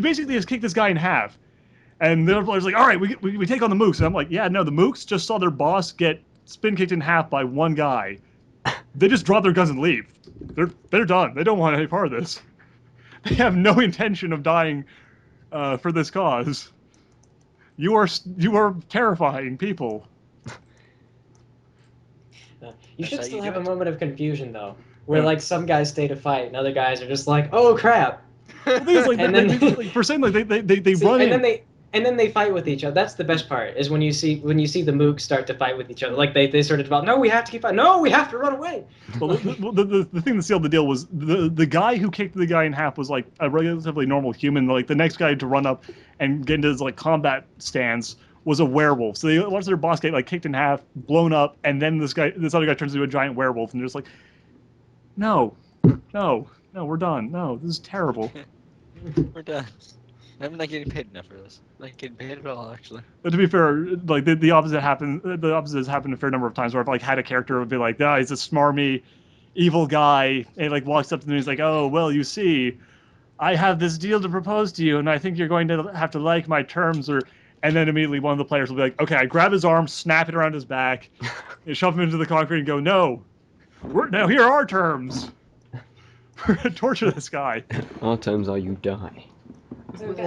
basically just kick this guy in half. And the other player's like, all right, we take on the Mooks. And I'm like, yeah, no, the Mooks just saw their boss get spin kicked in half by one guy. They just drop their guns and leave. They're done. They don't want any part of this. They have no intention of dying for this cause. You are terrifying people. You should how still you have do a it. moment of confusion though, where like some guys stay to fight and other guys are just like, oh crap. Well, the thing is, like, And they, then- they, like, for saying like they See, run in. and then they fight with each other. That's the best part is when you see the mooks start to fight with each other. Like they sort of develop. No, we have to keep fighting. No, we have to run away. Well, the thing that sealed the deal was the guy who kicked the guy in half was like a relatively normal human. Like the next guy to run up and get into his like combat stance was a werewolf. So they watched their boss get like kicked in half, blown up, and then this other guy turns into a giant werewolf, and they're just like, no, we're done. No, this is terrible. We're done. I'm not getting paid enough for this. I'm not getting paid at all, actually. But to be fair, like the opposite happened. The opposite has happened a fair number of times where I've like had a character would be like, "Ah, he's a smarmy, evil guy," and he like walks up to me and he's like, "Oh, well, you see, I have this deal to propose to you, and I think you're going to have to like my terms." And then immediately one of the players will be like, "Okay," I grab his arm, snap it around his back, and shove him into the concrete, and go, "No, now here are our terms. We're gonna torture this guy." Our terms are you die. So we've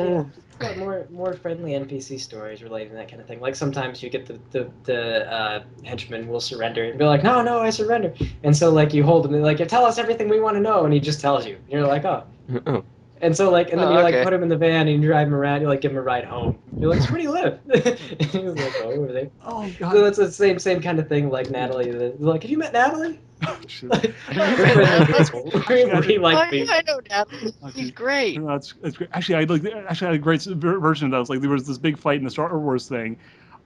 got more friendly NPC stories relating to that kind of thing. Like sometimes you get the henchman will surrender and be like, no, I surrender. And so like you hold him and like, tell us everything we want to know, and he just tells you. And you're like, oh. Oh. And so like, and then Oh, you like okay. put him in the van and you drive him around. You like give him a ride home. You're like, so where do you live? And he's like, oh, over there. Oh So god. that's the same kind of thing. Like Natalie, like, have you met Natalie? Shit. Like, we're friendly people. We like people. I know that. He's great. No, that's great. Actually, I had a great version of that. It was like there was this big fight in the Star Wars thing.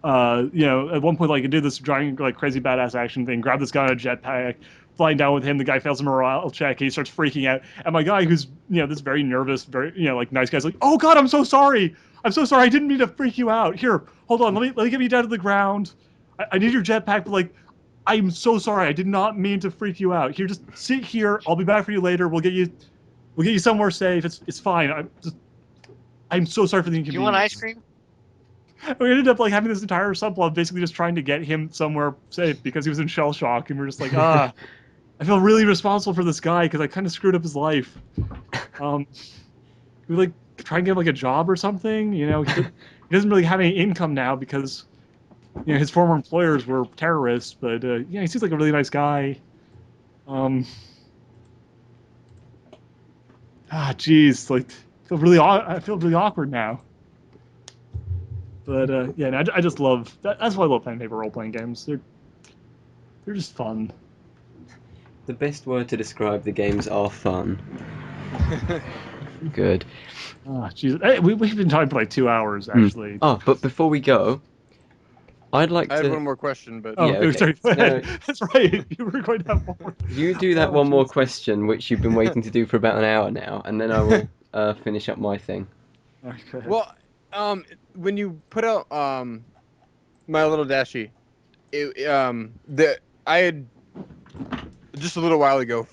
At one point, like, I did this giant, like, crazy badass action thing, grab this guy on a jetpack, flying down with him. The guy fails a morale check. He starts freaking out. And my guy, who's, this very nervous, very, like, nice guy's like, "Oh, God, I'm so sorry. I'm so sorry. I didn't mean to freak you out. Here, hold on. Let me get you down to the ground. I need your jetpack, but, like, I'm so sorry. I did not mean to freak you out. Here, just sit here. I'll be back for you later. We'll get you somewhere safe. It's fine. I'm so sorry for the Do inconvenience. you want ice cream? We ended up like having this entire subplot, basically just trying to get him somewhere safe because he was in shell shock, and we're just like, I feel really responsible for this guy because I kind of screwed up his life. We like try and get him like a job or something. You know, he doesn't really have any income now because his former employers were terrorists. But he seems like a really nice guy. Geez, like I feel really awkward now. But I just love that's why I love pen and paper role playing games. They're just fun. The best word to describe the games are fun. Good. Jeez. Hey, we've been talking for like 2 hours actually. Oh, but before we go, I'd like I had to. one more question, but Yeah, okay. Sorry. Go ahead. No. That's right. You were going to have one more. You do that one more question, which you've been waiting to do for about an hour now, and then I will finish up my thing. All right, go ahead. well, when you put out My Little Dashie, I had just a little while ago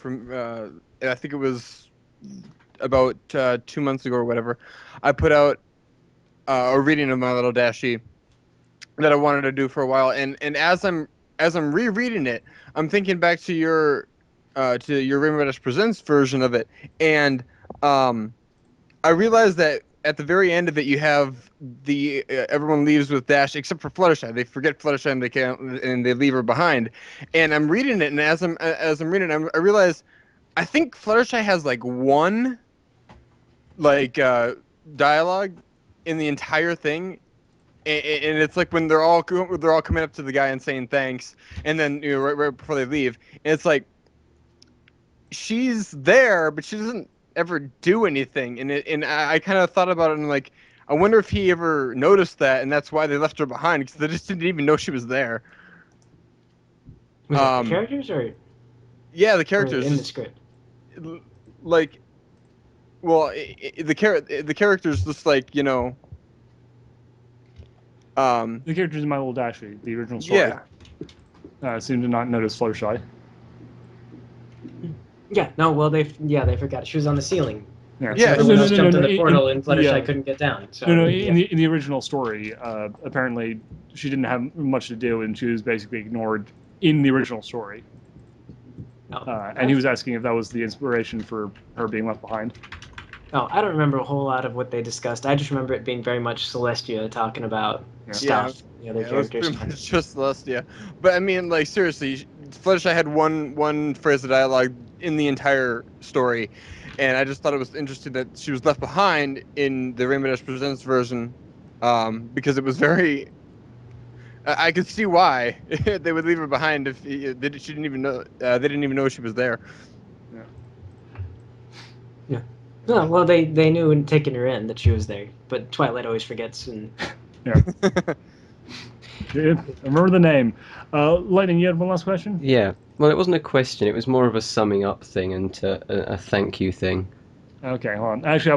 I think it was about 2 months ago or whatever, I put out a reading of My Little Dashie that I wanted to do for a while, and as I'm rereading it, I'm thinking back to your Rainbow Dash Presents version of it, and I realized that at the very end of it, you have the everyone leaves with Dash except for Fluttershy. They forget Fluttershy and they leave her behind. And I'm reading it, and as I'm reading it, I realize I think Fluttershy has like one dialogue in the entire thing, and it's like when they're all coming up to the guy and saying thanks, and then right before they leave, and it's like she's there, but she doesn't ever do anything. And I kind of thought about it and like, I wonder if he ever noticed that, and that's why they left her behind because they just didn't even know she was there. Was that the characters or? Yeah, the Or characters in the script. like, well, the characters just like the characters in My Little Dashie, the original story, seem to not notice Fluttershy. Yeah, no, well, they forgot. She was on the ceiling. Yeah, Everyone else jumped in the portal, and Fluttershy yeah. couldn't get down. So, In the original story, apparently she didn't have much to do, and she was basically ignored in the original story. And he was asking if that was the inspiration for her being left behind. Oh, I don't remember a whole lot of what they discussed. I just remember it being very much Celestia talking about stuff. The other characters. It was pretty much just Celestia. But I mean, like, seriously, Fluttershy had one phrase of dialogue in the entire story, and I just thought it was interesting that she was left behind in the Rainbow Dash Presents version, because it was very. I could see why they would leave her behind if she didn't even know. They didn't even know she was there. Yeah. No, well, they knew in taking her in that she was there, but Twilight always forgets. And Yeah. Remember the name. Lightning, you had one last question? Yeah. Well, it wasn't a question. It was more of a summing up thing and a thank you thing. Okay, hold on. Actually, I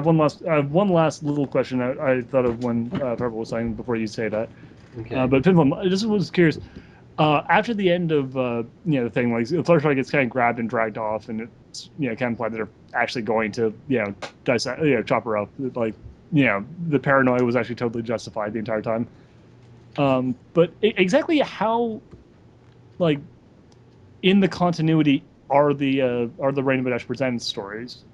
have one last little question that I thought of when Purple was saying before you say that. Okay. But Pinflam, I just was curious. After the end of the thing, like Fluttershy gets kind of grabbed and dragged off, and it's kind of implied that they're actually going to dissect, chop her up. Like the paranoia was actually totally justified the entire time. But exactly how, like, in the continuity are the Rainbow Dash Presents stories?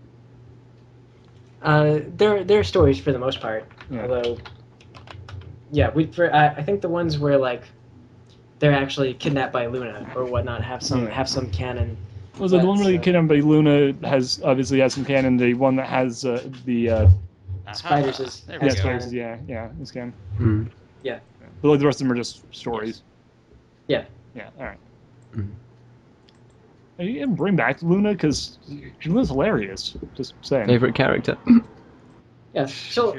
they're stories for the most part. Yeah. Although, I think the ones where like they're actually kidnapped by Luna or whatnot have some canon. Well, so the one where they kidnapped by Luna obviously has some canon. The one that has the Spiders is There we has go. Spiders, canon. it's canon. Mm. Yeah. But like the rest of them are just stories. Yeah. Yeah. All right. Mm. You can bring back Luna because Luna's hilarious. Just saying. Favorite character? Yeah, she'll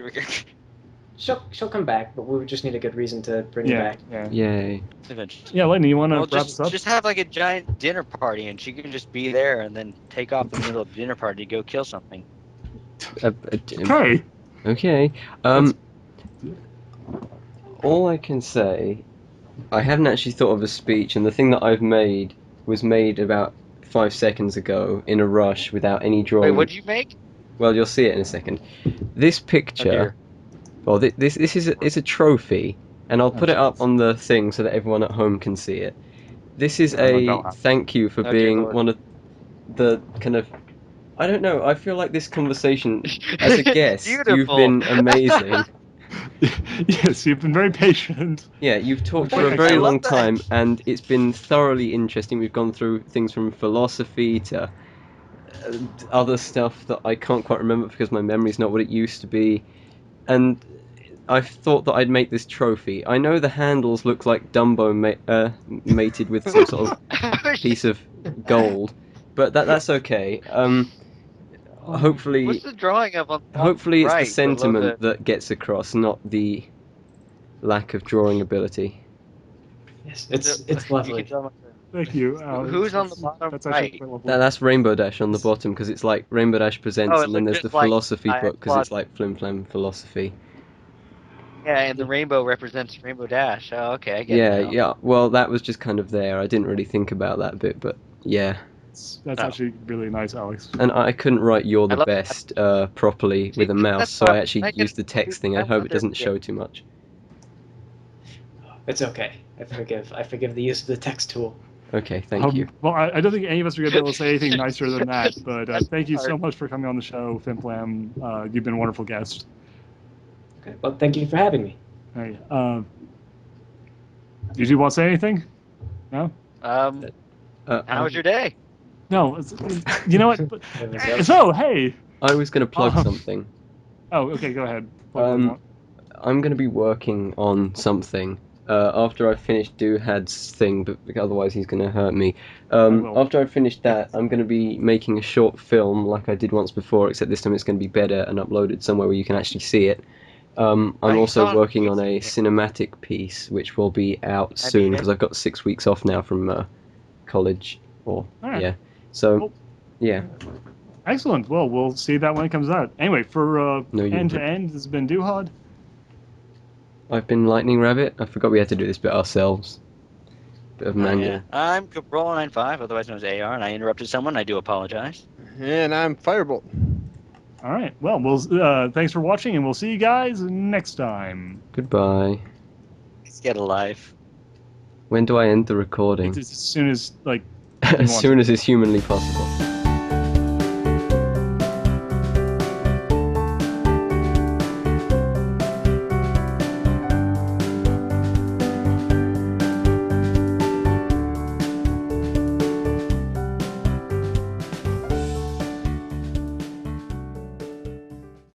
come back, but we would just need a good reason to bring her back. Yeah. Yay. Eventually. Yeah, Lightning, you want to Well, wrap this up? just have like a giant dinner party, and she can just be there, and then take off in the middle of the dinner party to go kill something. Okay. Okay. All I can say I haven't actually thought of a speech, and the thing that I've made was made about 5 seconds ago in a rush without any Wait, drawing. what'd you make? Well, you'll see it in a second. This Oh picture, dear. well, this is it's a trophy, and I'll put it up jeez. on the thing so that everyone at home can see it. This is Yeah, no, a don't have. thank you for Oh, dear being Lord. one of the kind of. I don't know. I feel like this conversation, as a guest, you've Beautiful. been amazing. Yes, you've been very patient. Yeah, you've talked for a Perfect. very I love long that. time, and it's been thoroughly interesting. We've gone through things from philosophy to other stuff that I can't quite remember because my memory's not what it used to be. And I thought that I'd make this trophy. I know the handles look like Dumbo mated with some sort of piece of gold, but that's okay. Hopefully, What's the drawing of on the hopefully it's the right below sentiment that gets across, not the lack of drawing ability. Yes, You it's can lovely. draw my- Thank you, Alex. Who's on the bottom That's actually right? quite lovely. That's Rainbow Dash on the bottom because it's like Rainbow Dash Presents, Oh, it and then looks there's the just like philosophy I book because applaud. it's like FlimFlamFilosophy. Yeah, and the rainbow represents Rainbow Dash. Oh, okay, I get it Yeah, now. yeah. Well, that was just kind of there. I didn't really think about that bit, but yeah. That's Oh. actually really nice, Alex. And I couldn't write "You're I the love best" properly See, with a mouse, that's so why I actually I can used the text thing. I I hope want it there doesn't to be show too much. It's okay. I forgive the use of the text tool. Okay, thank you. Well, I don't think any of us are going to be able to say anything nicer than that, but That's thank you hard. so much for coming on the show, FimFlam. You've been a wonderful guest. Okay. Well, thank you for having me. Hey, did you want to say anything? No? How was your day? No. You know what? It was okay. So, hey. I was going to plug Um, something. Oh, okay, go ahead. Plug what you want. I'm going to be working on something after I finish Duhad's thing, but otherwise he's going to hurt me. will. After I finish that, I'm going to be making a short film like I did once before, except this time it's going to be better and uploaded somewhere where you can actually see it. I'm I also saw working on it. a cinematic piece, which will be out I soon mean, because I've got 6 weeks off now from college. Or All right. yeah, so Cool. yeah. Excellent. Well, we'll see that when it comes out. Anyway, for No, you end to won't. end, this has been Duhad. I've been Lightning Rabbit. I forgot we had to do this bit ourselves. Bit of Oh, manual. yeah. I'm Cabrola95, otherwise known as AR, and I interrupted someone. I do apologize. And I'm Firebolt. All right. Well, thanks for watching, and we'll see you guys next time. Goodbye. Let's get a life. When do I end the recording? It's as soon as, like, As want soon to. as is humanly possible.